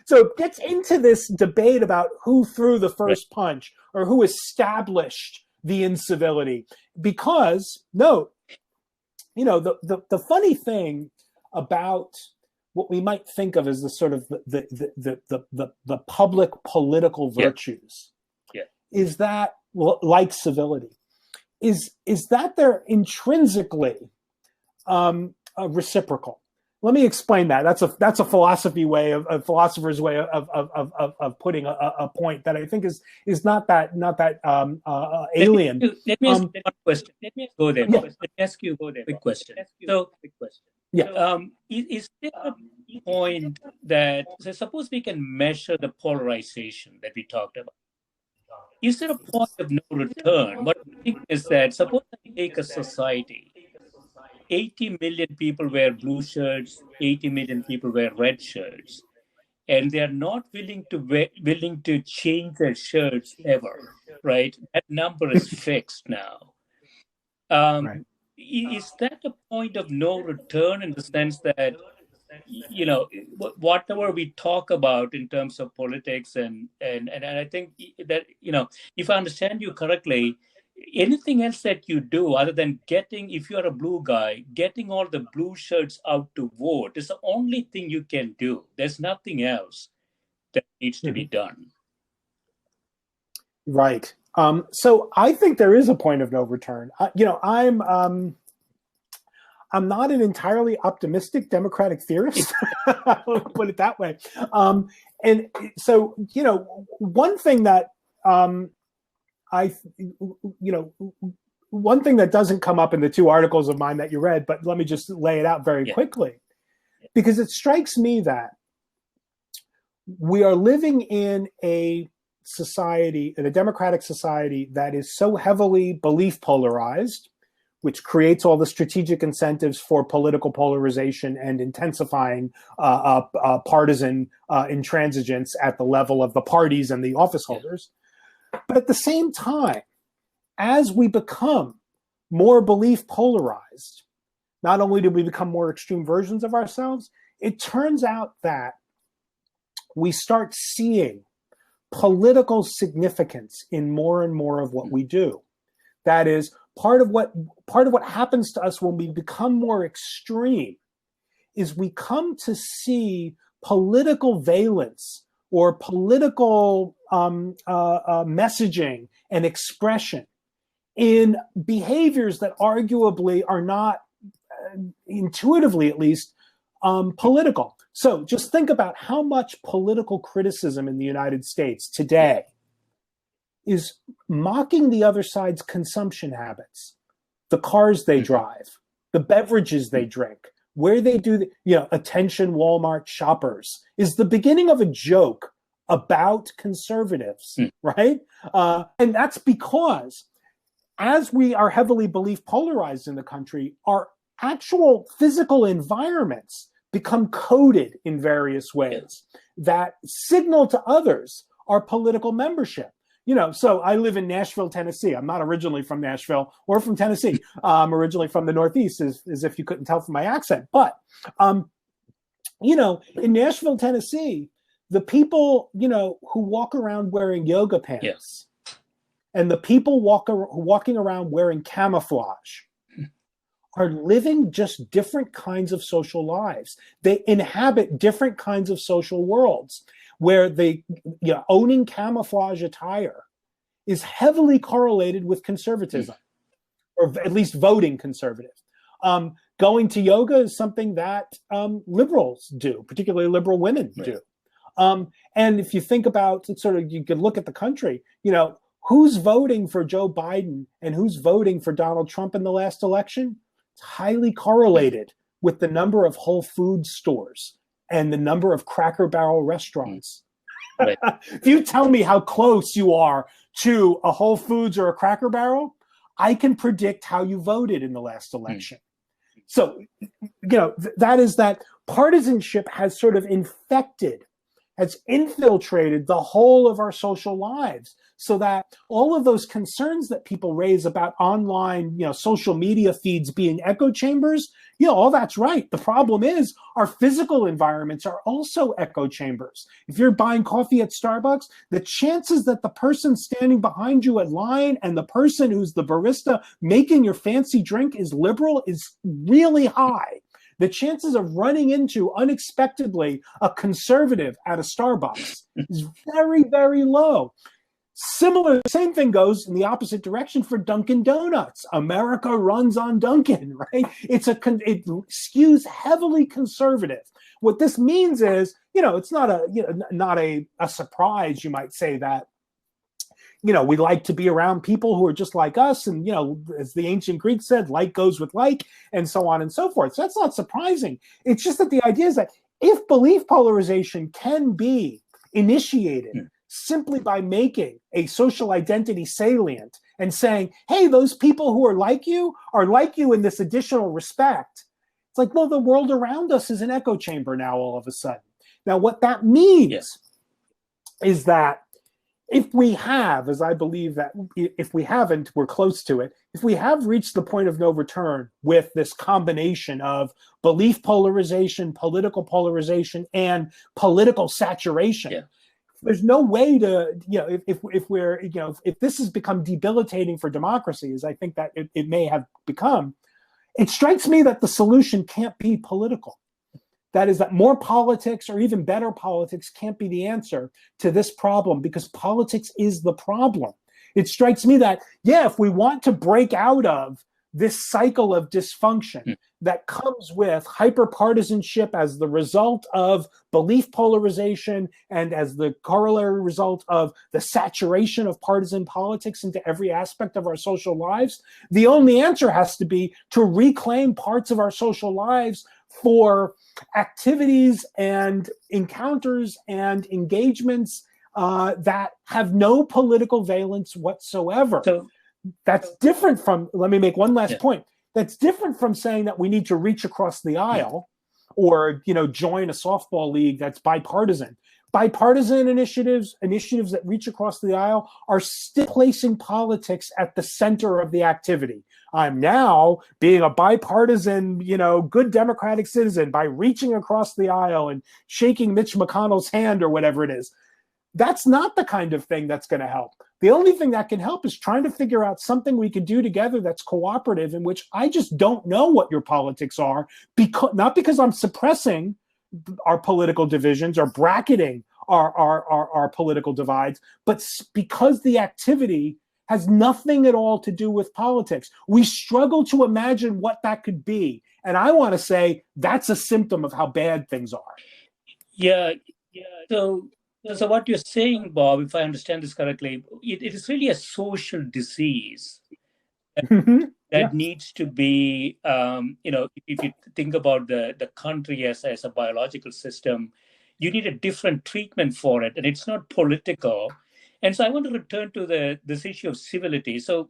So it gets into this debate about who threw the first punch or who established the incivility, because note, the funny thing about what we might think of as the sort of the public political virtues is that, like civility, is that they're intrinsically reciprocal. Let me explain that. That's a philosopher's way of putting a point that I think is not that alien. Let me ask one question. Let me go there. Let me ask you a quick question. So, is there a point that, so suppose we can measure the polarization that we talked about? Is there a point of no return? What I think is that, suppose I take a society, 80 million people wear blue shirts, 80 million people wear red shirts. and they are not willing to change their shirts ever, right? That number is fixed now. Right. Is that a point of no return in the sense that, whatever we talk about in terms of politics and I think that, if I understand you correctly, anything else that you do other than if you're a blue guy, getting all the blue shirts out to vote is the only thing you can do. There's nothing else that needs to be done. Right. So I think there is a point of no return. I'm not an entirely optimistic democratic theorist. I'll put it that way. And so, one thing that one thing that doesn't come up in the two articles of mine that you read, but let me just lay it out very quickly, because it strikes me that we are living in a society, in a democratic society, that is so heavily belief polarized, which creates all the strategic incentives for political polarization and intensifying partisan intransigence at the level of the parties and the office holders. But at the same time, as we become more belief polarized, not only do we become more extreme versions of ourselves, it turns out that we start seeing political significance in more and more of what we do. That is, part of what happens to us when we become more extreme is we come to see political valence or political messaging and expression in behaviors that arguably are not, intuitively at least, political. So just think about how much political criticism in the United States today is mocking the other side's consumption habits, the cars they drive, the beverages they drink, where they do attention Walmart shoppers, is the beginning of a joke about conservatives, right? And that's because as we are heavily belief polarized in the country, our actual physical environments become coded in various ways that signal to others our political membership. So I live in Nashville, Tennessee. I'm not originally from Nashville or from Tennessee. I'm originally from the Northeast, as if you couldn't tell from my accent. But, in Nashville, Tennessee, the people, who walk around wearing yoga pants and the people walking around wearing camouflage are living just different kinds of social lives. They inhabit different kinds of social worlds where owning camouflage attire is heavily correlated with conservatism, or at least voting conservative. Going to yoga is something that liberals do, particularly liberal women do. And if you think about you could look at the country, who's voting for Joe Biden and who's voting for Donald Trump in the last election? It's highly correlated with the number of Whole Foods stores and the number of Cracker Barrel restaurants. Right. If you tell me how close you are to a Whole Foods or a Cracker Barrel, I can predict how you voted in the last election. So, that partisanship has sort of has infiltrated the whole of our social lives, so that all of those concerns that people raise about online, social media feeds being echo chambers, all that's right. The problem is our physical environments are also echo chambers. If you're buying coffee at Starbucks, the chances that the person standing behind you at line and the person who's the barista making your fancy drink is liberal is really high. The chances of running into unexpectedly a conservative at a Starbucks is very, very low. Same thing goes in the opposite direction for Dunkin' Donuts. America runs on Dunkin', right? It skews heavily conservative. What this means is, it's not a surprise, you might say, that we like to be around people who are just like us. And, as the ancient Greeks said, like goes with like, and so on and so forth. So that's not surprising. It's just that the idea is that if belief polarization can be initiated simply by making a social identity salient and saying, hey, those people who are like you in this additional respect, it's like, well, the world around us is an echo chamber now all of a sudden. Now, what that means is that if we have, as I believe that if we haven't, we're close to it. If we have reached the point of no return with this combination of belief polarization, political and political saturation, there's no way to, if this has become debilitating for democracy, as I think that it may have become, it strikes me that the solution can't be political. That is, that more politics or even better politics can't be the answer to this problem, because politics is the problem. It strikes me that, if we want to break out of this cycle of dysfunction that comes with hyperpartisanship as the result of belief polarization and as the corollary result of the saturation of partisan politics into every aspect of our social lives, the only answer has to be to reclaim parts of our social lives for activities and encounters and engagements that have no political valence whatsoever. So that's different from, let me make one last point. That's different from saying that we need to reach across the aisle or, join a softball league that's bipartisan. Bipartisan initiatives that reach across the aisle are still placing politics at the center of the activity. I'm now being a bipartisan, good democratic citizen by reaching across the aisle and shaking Mitch McConnell's hand or whatever it is. That's not the kind of thing that's going to help. The only thing that can help is trying to figure out something we can do together that's cooperative, in which I just don't know what your politics are, not because I'm suppressing our political divisions or bracketing our political divides, but because the activity has nothing at all to do with politics. We struggle to imagine what that could be. And I want to say that's a symptom of how bad things are. Yeah. So what you're saying, Bob, if I understand this correctly, it is really a social disease that needs to be, if you think about the country as a biological system, you need a different treatment for it, and it's not political. And so I want to return to this issue of civility. So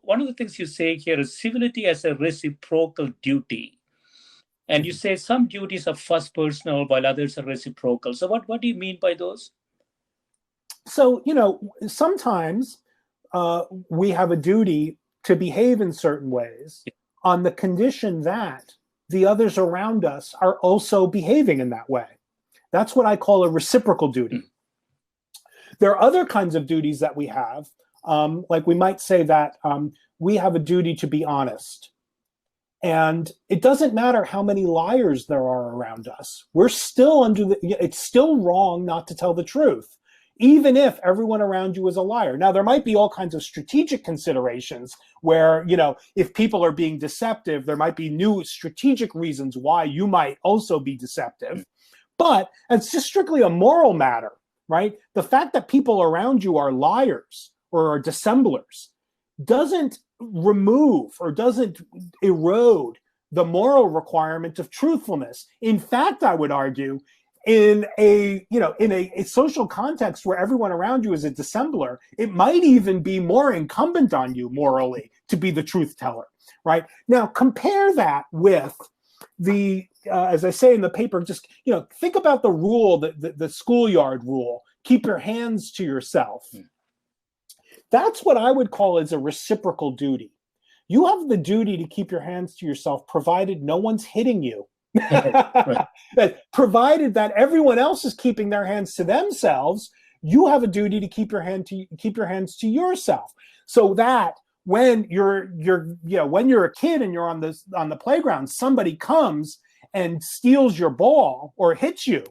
one of the things you say here is civility as a reciprocal duty. And you say some duties are first personal while others are reciprocal. So what do you mean by those? So, sometimes we have a duty to behave in certain ways on the condition that the others around us are also behaving in that way. That's what I call a reciprocal duty. There are other kinds of duties that we have, like we might say that we have a duty to be honest. And it doesn't matter how many liars there are around us. We're still it's still wrong not to tell the truth, even if everyone around you is a liar. Now, there might be all kinds of strategic considerations where, if people are being deceptive, there might be new strategic reasons why you might also be deceptive. But it's just strictly a moral matter, right? The fact that people around you are liars or are dissemblers doesn't remove or doesn't erode the moral requirement of truthfulness. In fact, I would argue, in a social context where everyone around you is a dissembler, it might even be more incumbent on you morally to be the truth teller, right? Now, compare that with the, as I say in the paper, just, think about the rule, the schoolyard rule, keep your hands to yourself. That's what I would call as a reciprocal duty. You have the duty to keep your hands to yourself, provided no one's hitting you. Right. Provided that everyone else is keeping their hands to themselves, you have a duty to keep your hands to yourself. So that when you're a kid and you're on the playground, somebody comes and steals your ball or hits you,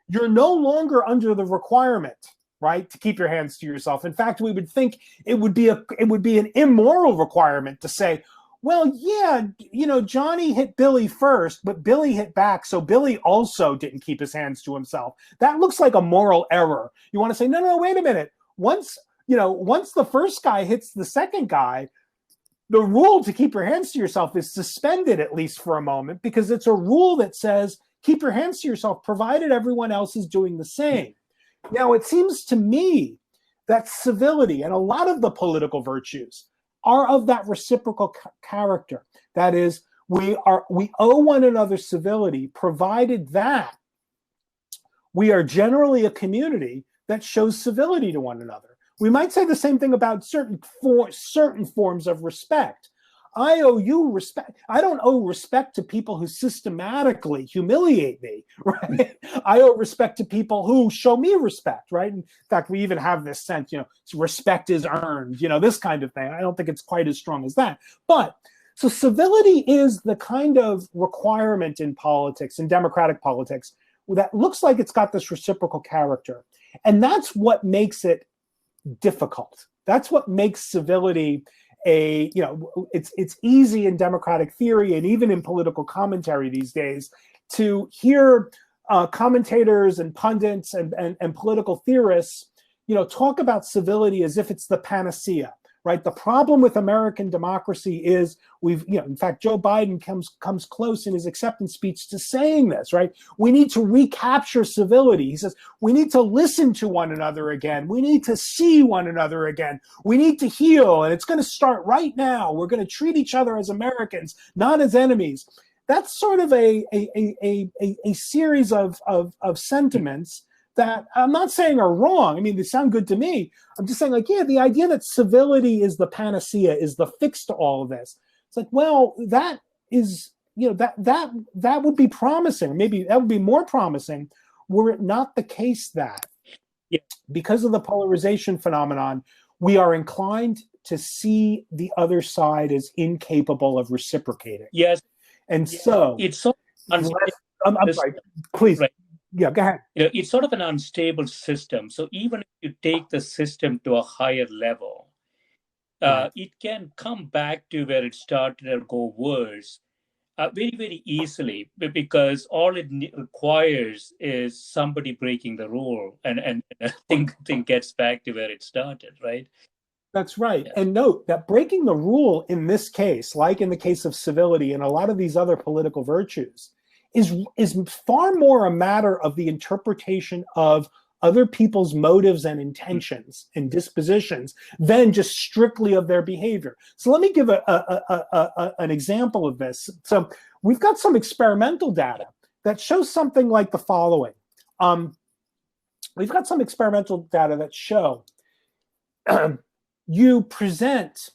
you're no longer under the requirement, right, to keep your hands to yourself. In fact, we would think it would be an immoral requirement to say, well, yeah, Johnny hit Billy first, but Billy hit back, so Billy also didn't keep his hands to himself. That looks like a moral error. You want to say, no, wait a minute. Once the first guy hits the second guy, the rule to keep your hands to yourself is suspended, at least for a moment, because it's a rule that says keep your hands to yourself, provided everyone else is doing the same. Now, it seems to me that civility and a lot of the political virtues are of that reciprocal character. That is, we owe one another civility, provided that we are generally a community that shows civility to one another. We might say the same thing about certain forms of respect. I owe you respect. I don't owe respect to people who systematically humiliate me, right? I owe respect to people who show me respect, right? In fact, we even have this sense, respect is earned, this kind of thing. I don't think it's quite as strong as that. But so civility is the kind of requirement in politics, in democratic politics, that looks like it's got this reciprocal character. And that's what makes it difficult. That's what makes civility it's easy in democratic theory and even in political commentary these days to hear commentators and pundits and political theorists, talk about civility as if it's the panacea, right? The problem with American democracy is in fact, Joe Biden comes close in his acceptance speech to saying this, right? We need to recapture civility. He says, we need to listen to one another again. We need to see one another again. We need to heal. And it's going to start right now. We're going to treat each other as Americans, not as enemies. That's sort of a series of sentiments that I'm not saying are wrong. I mean, they sound good to me. I'm just saying, the idea that civility is the panacea, is the fix to all of this. It's like, well, that is, that would be promising. Maybe that would be more promising were it not the case that because of the polarization phenomenon, we are inclined to see the other side as incapable of reciprocating. Yes. And so it's so I'm sorry, please. Right. Yeah, go ahead. It's sort of an unstable system. So even if you take the system to a higher level, it can come back to where it started or go worse very, very easily, because all it requires is somebody breaking the rule and thing gets back to where it started, right? That's right. Yeah. And note that breaking the rule in this case, like in the case of civility and a lot of these other political virtues, is far more a matter of the interpretation of other people's motives and intentions and dispositions than just strictly of their behavior. So let me give an example of this. So we've got some experimental data that shows something like the following. We've got some experimental data that show you present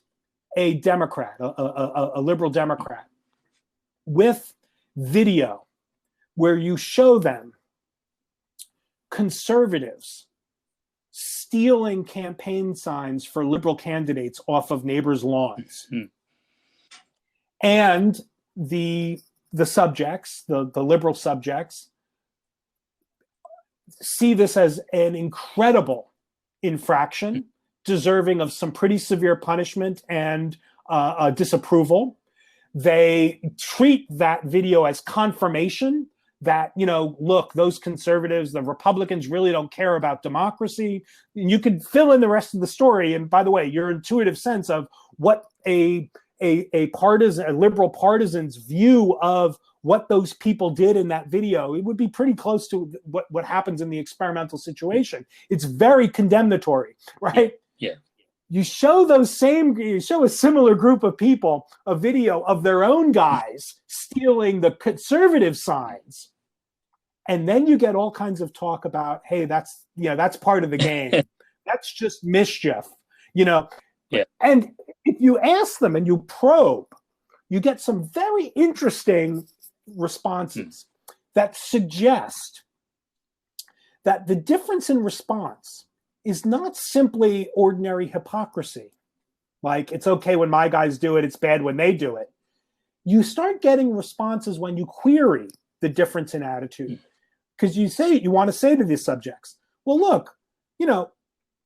a Democrat, a liberal Democrat, with video where you show them conservatives stealing campaign signs for liberal candidates off of neighbors' lawns. Mm-hmm. And the subjects, the liberal subjects, see this as an incredible infraction, deserving of some pretty severe punishment and disapproval. They treat that video as confirmation that, look, those conservatives, the Republicans really don't care about democracy. And you could fill in the rest of the story. And by the way, your intuitive sense of what a liberal partisan's view of what those people did in that video, it would be pretty close to what happens in the experimental situation. It's very condemnatory, right? Yeah. You show a similar group of people a video of their own guys stealing the conservative signs. And then you get all kinds of talk about, hey, that's part of the game. That's just mischief, Yeah. And if you ask them and you probe, you get some very interesting responses that suggest that the difference in response is not simply ordinary hypocrisy. Like, it's okay when my guys do it, it's bad when they do it. You start getting responses when you query the difference in attitude. Because you want to say to these subjects, well, look,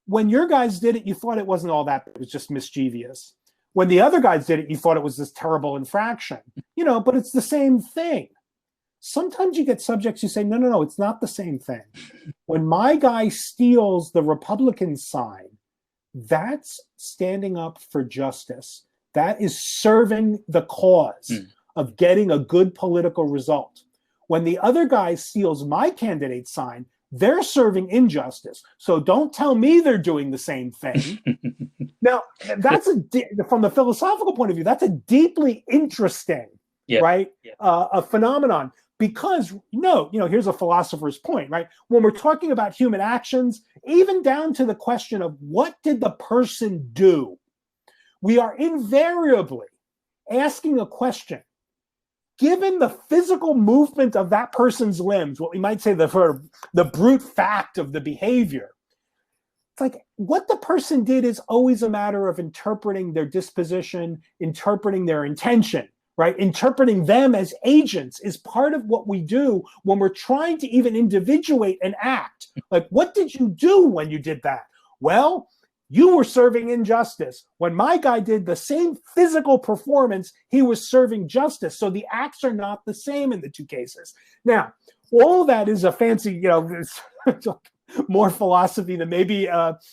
when your guys did it, you thought it wasn't all that, it was just mischievous. When the other guys did it, you thought it was this terrible infraction, but it's the same thing. Sometimes you get subjects who say, no, it's not the same thing. When my guy steals the Republican sign, that's standing up for justice. That is serving the cause of getting a good political result. When the other guy steals my candidate's sign, they're serving injustice. So don't tell me they're doing the same thing. Now, that's from the philosophical point of view, that's a deeply interesting, right, a phenomenon. Because here's a philosopher's point, right? When we're talking about human actions, even down to the question of what did the person do, we are invariably asking a question. Given the physical movement of that person's limbs, what we might say the brute fact of the behavior, it's like what the person did is always a matter of interpreting their disposition, interpreting their intention, right? Interpreting them as agents is part of what we do when we're trying to even individuate an act. Like, what did you do when you did that? Well, you were serving injustice. When my guy did the same physical performance, he was serving justice. So the acts are not the same in the two cases. Now, all of that is a fancy, more philosophy than maybe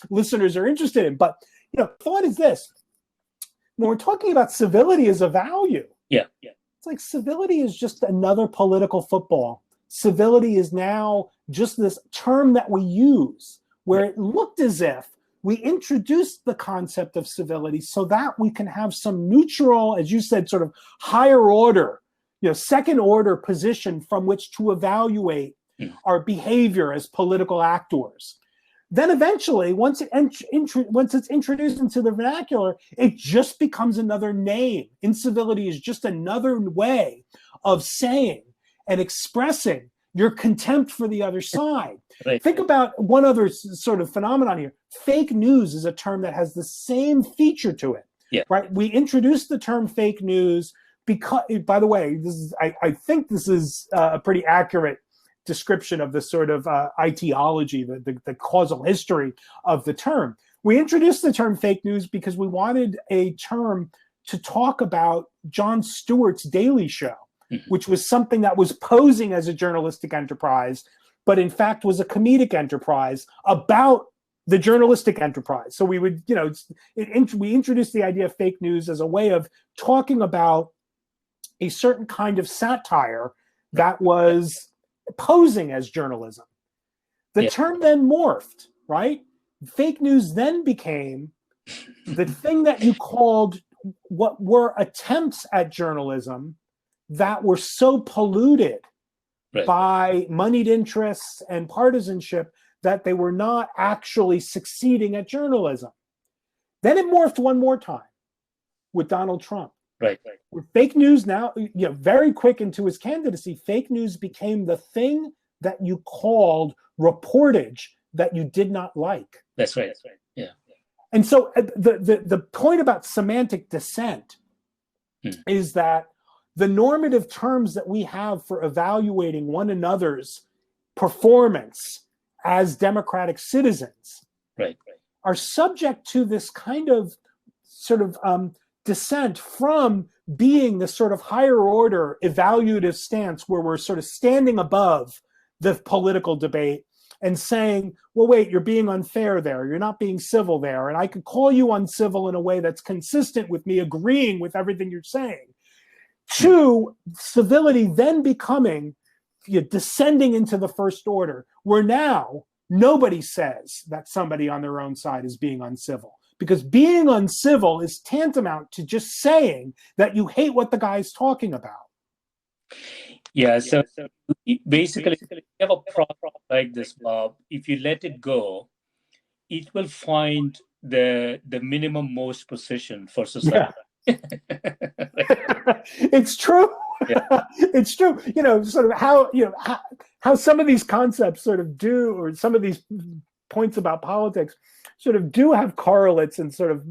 listeners are interested in. But, thought is this. When we're talking about civility as a value, it's like civility is just another political football. Civility is now just this term that we use where it looked as if we introduced the concept of civility so that we can have some neutral, as you said, sort of higher order, second order position from which to evaluate our behavior as political actors. Then eventually, once it's introduced into the vernacular, it just becomes another name. Incivility is just another way of saying and expressing your contempt for the other side. Right. Think about one other sort of phenomenon here. Fake news is a term that has the same feature to it, right? We introduced the term fake news because, by the way, I think this is a pretty accurate description of the sort of ideology, the causal history of the term. We introduced the term fake news because we wanted a term to talk about Jon Stewart's Daily Show, which was something that was posing as a journalistic enterprise, but in fact was a comedic enterprise about the journalistic enterprise. So we would, we introduced the idea of fake news as a way of talking about a certain kind of satire that was posing as journalism. The term then morphed, right? Fake news then became the thing that you called what were attempts at journalism that were so polluted by moneyed interests and partisanship that they were not actually succeeding at journalism. Then it morphed one more time with Donald Trump. With fake news now, very quick into his candidacy, fake news became the thing that you called reportage that you did not like. That's right. Yeah. And so the point about semantic dissent is that the normative terms that we have for evaluating one another's performance as democratic citizens are subject to this kind of sort of dissent from being the sort of higher order evaluative stance where we're sort of standing above the political debate and saying, well, wait, you're being unfair there. You're not being civil there. And I could call you uncivil in a way that's consistent with me agreeing with everything you're saying. To civility then becoming descending into the first order, where now nobody says that somebody on their own side is being uncivil. Because being uncivil is tantamount to just saying that you hate what the guy's talking about. Yeah, so basically, if you have a problem like this, Bob, if you let it go, it will find the minimum most position for society. It's true. It's true. Sort of how some of these concepts sort of do, or some of these points about politics sort of do have correlates and sort of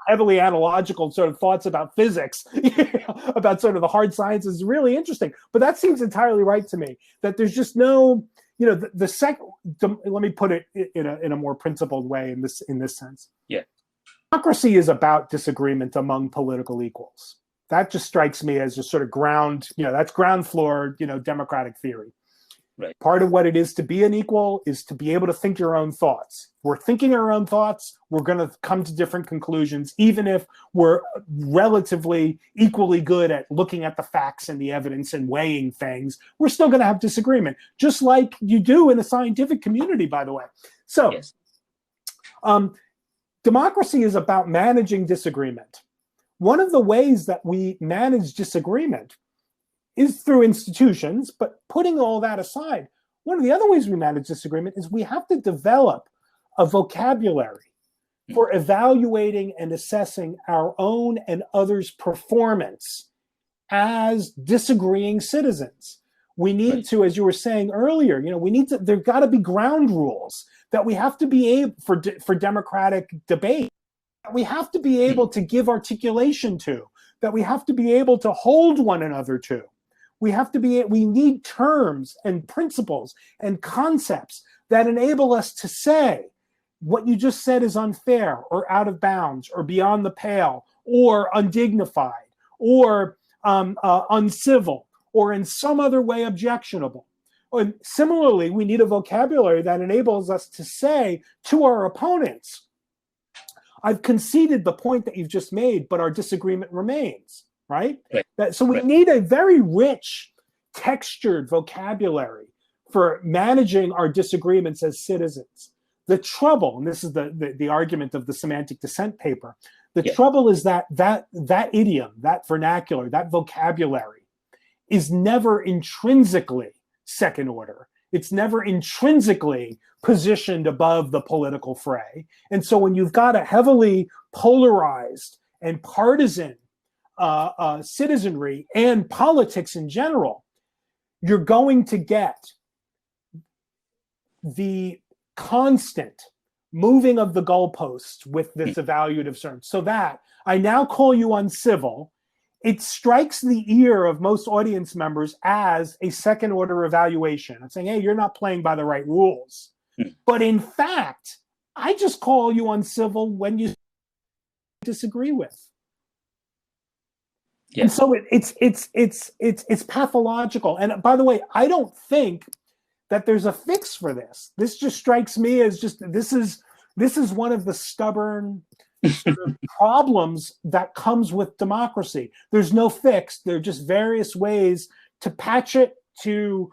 heavily analogical sort of thoughts about physics, about sort of the hard sciences is really interesting. But that seems entirely right to me, that there's just no, let me put it in a more principled way in this sense. Democracy is about disagreement among political equals. That just strikes me as just sort of ground, that's ground floor, democratic theory. Part of what it is to be an equal is to be able to think your own thoughts. We're thinking our own thoughts. We're going to come to different conclusions, even if we're relatively equally good at looking at the facts and the evidence and weighing things. We're still going to have disagreement, just like you do in the scientific community, by the way. So, democracy is about managing disagreement. One of the ways that we manage disagreement is through institutions. But putting all that aside, one of the other ways we manage disagreement is we have to develop a vocabulary for evaluating and assessing our own and others' performance as disagreeing citizens. We need to, as you were saying earlier, there've got to be ground rules that we have to be able for democratic debate, that we have to be able to give articulation to, that we have to be able to hold one another to. We need terms and principles and concepts that enable us to say what you just said is unfair or out of bounds or beyond the pale or undignified or uncivil or in some other way objectionable. And similarly, we need a vocabulary that enables us to say to our opponents, I've conceded the point that you've just made, but our disagreement remains, right? So we need a very rich, textured vocabulary for managing our disagreements as citizens. The trouble, and this is the argument of the semantic dissent paper, the trouble is that idiom, that vernacular, that vocabulary is never intrinsically second order. It's never intrinsically positioned above the political fray. And so when you've got a heavily polarized and partisan citizenry and politics in general, you're going to get the constant moving of the goalposts with this evaluative term. So that I now call you uncivil, it strikes the ear of most audience members as a second order evaluation. I'm saying, hey, you're not playing by the right rules. But in fact, I just call you uncivil when you disagree with. And so it's pathological. And by the way, I don't think that there's a fix for this. This just strikes me as this is one of the stubborn sort of problems that comes with democracy. There's no fix. There are just various ways to patch it, to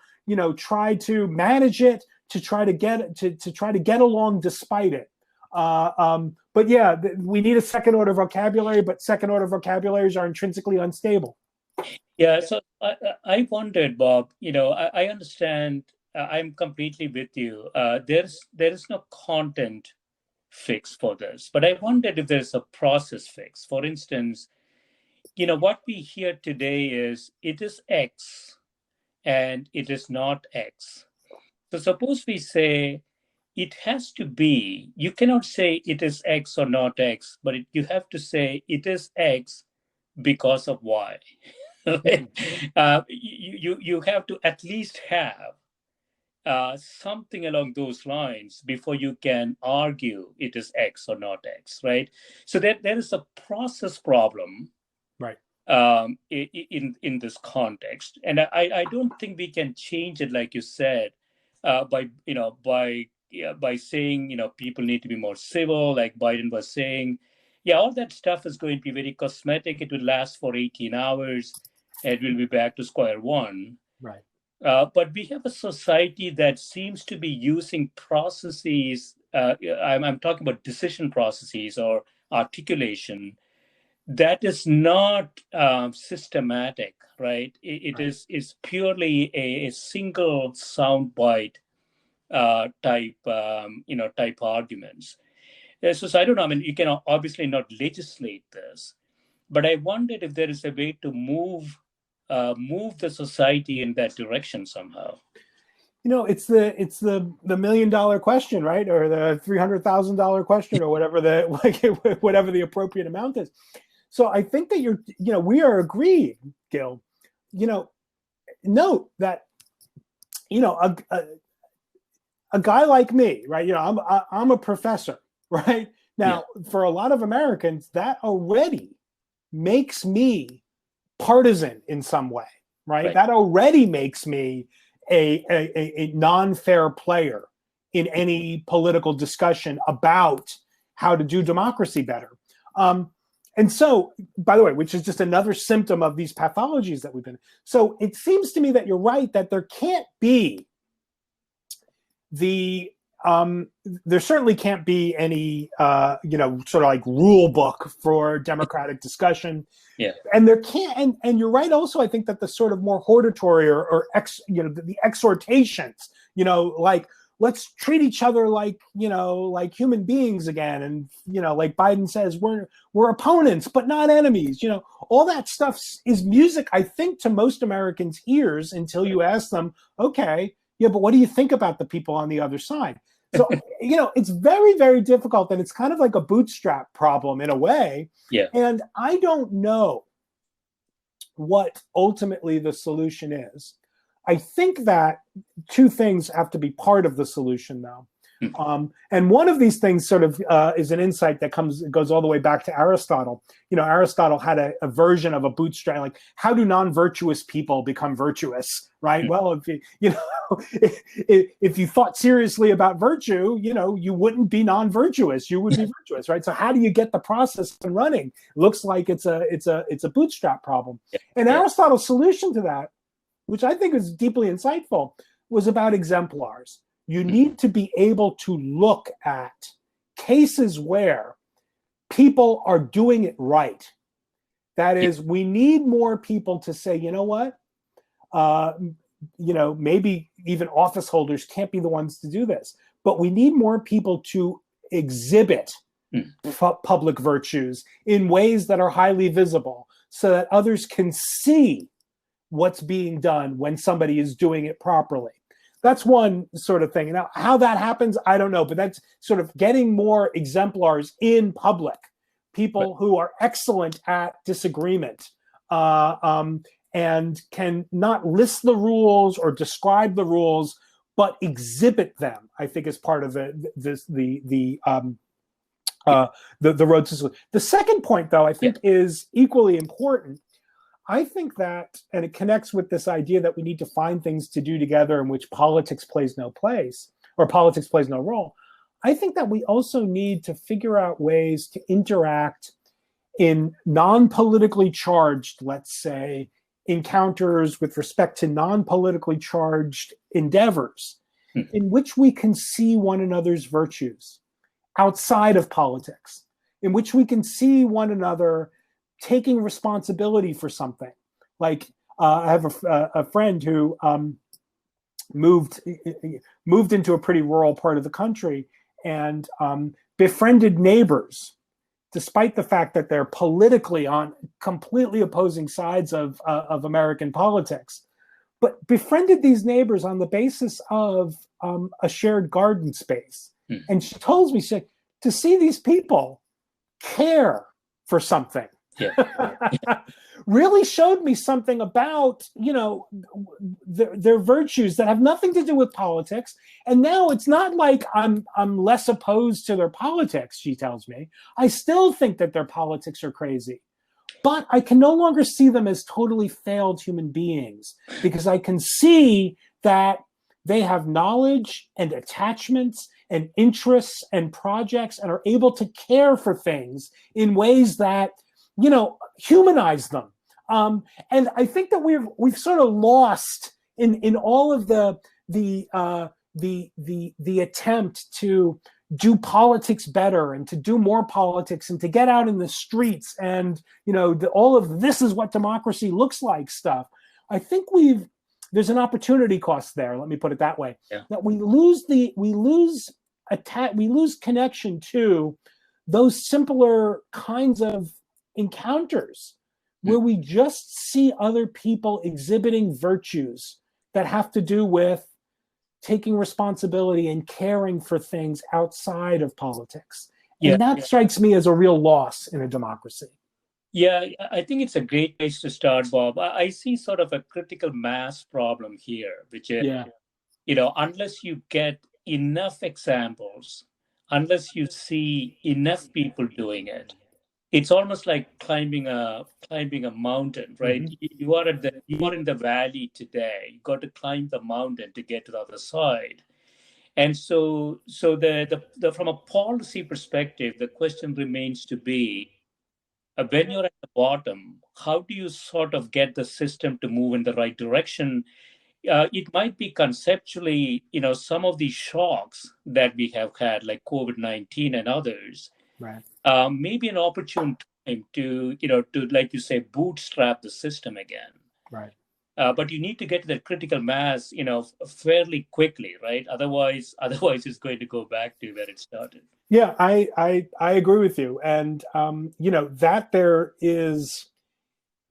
try to manage it, to try to get along despite it. But yeah, we need a second order vocabulary, but second order vocabularies are intrinsically unstable. Yeah, so I wondered, Bob, I understand, I'm completely with you. There is no content fix for this, but I wondered if there's a process fix. For instance, what we hear today is it is X and it is not X. So suppose we say it has to be, you cannot say it is X or not X, but you have to say it is X because of Y. You have to at least have something along those lines before you can argue it is X or not X, right? So there is a process problem, right? In this context, and I don't think we can change it, like you said, by saying people need to be more civil, like Biden was saying. Yeah, all that stuff is going to be very cosmetic. It will last for 18 hours, and we'll be back to square one. Right. But we have a society that seems to be using processes. I'm talking about decision processes or articulation that is not systematic, right? It is purely a single soundbite type arguments. So I don't know. I mean, you can obviously not legislate this, but I wondered if there is a way to move the society in that direction somehow. It's the $1 million question, right? Or the $300,000 question, or whatever the appropriate amount is. So I think that we are agreed, Gil. Note that a guy like me, right? I'm a professor, right? Now, for a lot of Americans, that already makes me partisan in some way, right? That already makes me a non-fair player in any political discussion about how to do democracy better. And so, by the way, which is just another symptom of these pathologies that we've been. So it seems to me that you're right, that there can't be the there certainly can't be any, sort of like rule book for democratic discussion. Yeah. And there can't, and you're right also, I think that the sort of more hortatory or the exhortations, like, let's treat each other like, like human beings again. And, like Biden says, we're opponents, but not enemies. All that stuff is music, I think, to most Americans' ears until you ask them, okay, yeah, but what do you think about the people on the other side? So, it's very, very difficult. And it's kind of like a bootstrap problem in a way. Yeah. And I don't know what ultimately the solution is. I think that two things have to be part of the solution, though. And one of these things sort of is an insight that goes all the way back to Aristotle. Aristotle had a version of a bootstrap, like, how do non-virtuous people become virtuous, right? Well, if you thought seriously about virtue, you wouldn't be non-virtuous, you would be virtuous, right? So how do you get the process running? Looks like it's a bootstrap problem. And Aristotle's solution to that, which I think is deeply insightful, was about exemplars. You need to be able to look at cases where people are doing it right. That is, we need more people to say, you know what? Maybe even office holders can't be the ones to do this, but we need more people to exhibit public virtues in ways that are highly visible so that others can see what's being done when somebody is doing it properly. That's one sort of thing. Now, how that happens, I don't know, but that's sort of getting more exemplars in public, people who are excellent at disagreement and can not list the rules or describe the rules, but exhibit them, I think is part of the road to solution. The second point, though, I think is equally important. I think that, and it connects with this idea that we need to find things to do together in which politics plays no place, or politics plays no role. I think that we also need to figure out ways to interact in non-politically charged, let's say, encounters with respect to non-politically charged endeavors, in which we can see one another's virtues outside of politics, in which we can see one another taking responsibility for something. Like I have a friend who moved into a pretty rural part of the country and befriended neighbors, despite the fact that they're politically on completely opposing sides of American politics, but befriended these neighbors on the basis of a shared garden space. And she told me, she said, to see these people care for something really showed me something about, their virtues that have nothing to do with politics. And now it's not like I'm less opposed to their politics, she tells me. I still think that their politics are crazy, but I can no longer see them as totally failed human beings, because I can see that they have knowledge and attachments and interests and projects and are able to care for things in ways that humanize them. And I think that we've sort of lost in all of the attempt to do politics better and to do more politics and to get out in the streets and all of this is what democracy looks like stuff. I think there's an opportunity cost there. Let me put it that way. That we lose connection to those simpler kinds of encounters where we just see other people exhibiting virtues that have to do with taking responsibility and caring for things outside of politics. And that strikes me as a real loss in a democracy. Yeah, I think it's a great place to start, Bob. I see sort of a critical mass problem here, which is, unless you get enough examples, unless you see enough people doing it, it's almost like climbing a mountain, right? You are in the valley today. You got to climb the mountain to get to the other side. And so the from a policy perspective, the question remains to be, when you're at the bottom, how do you sort of get the system to move in the right direction? it might be conceptually, some of these shocks that we have had, like COVID-19 and others, Right. Maybe an opportune time to, like you say, bootstrap the system again. Right. But you need to get to that critical mass, fairly quickly, right? Otherwise, it's going to go back to where it started. Yeah, I agree with you, and that there is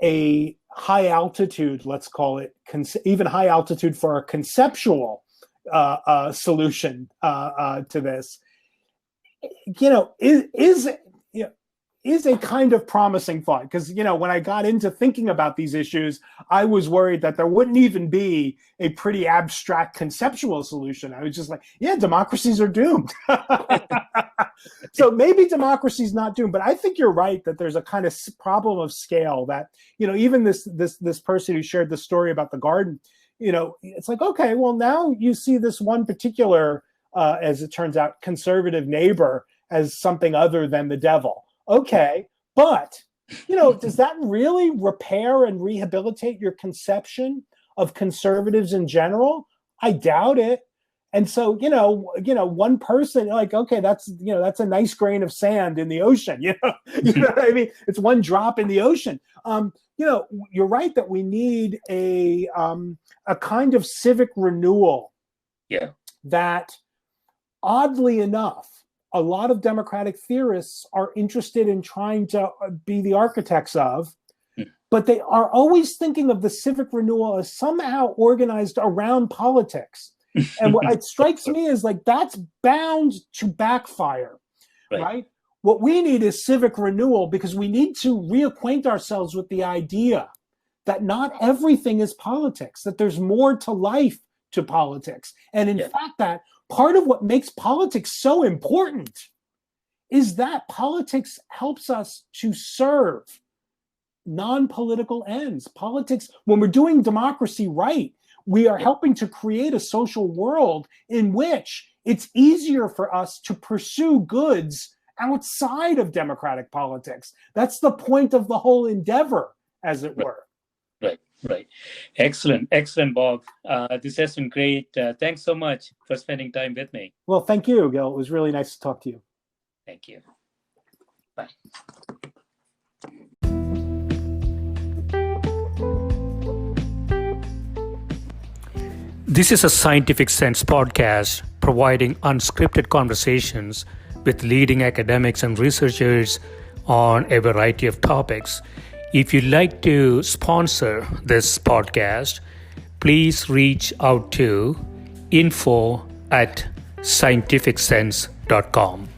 a high altitude, let's call it, even high altitude for a conceptual solution to this, is a kind of promising thought. Because, when I got into thinking about these issues, I was worried that there wouldn't even be a pretty abstract conceptual solution. I was just like, yeah, democracies are doomed. So maybe democracy is not doomed, but I think you're right that there's a kind of problem of scale that, even this person who shared the story about the garden, it's like, okay, well, now you see this one particular, as it turns out, conservative neighbor as something other than the devil. Okay, but, does that really repair and rehabilitate your conception of conservatives in general? I doubt it. And so, one person, like, okay, that's a nice grain of sand in the ocean. You know what I mean? It's one drop in the ocean. You're right that we need a kind of civic renewal. Yeah. That, oddly enough, a lot of democratic theorists are interested in trying to be the architects of, but they are always thinking of the civic renewal as somehow organized around politics. And what it strikes me is like that's bound to backfire, right? What we need is civic renewal because we need to reacquaint ourselves with the idea that not everything is politics, that there's more to life to politics. And in fact, that part of what makes politics so important is that politics helps us to serve non-political ends. Politics, when we're doing democracy right, we are helping to create a social world in which it's easier for us to pursue goods outside of democratic politics. That's the point of the whole endeavor, as it were. Right. Excellent, Bob. This has been great. Thanks so much for spending time with me. Well, thank you, Gil. It was really nice to talk to you. Thank you. Bye. This is a Scientific Sense podcast providing unscripted conversations with leading academics and researchers on a variety of topics. If you'd like to sponsor this podcast, please reach out to info@scientificsense.com.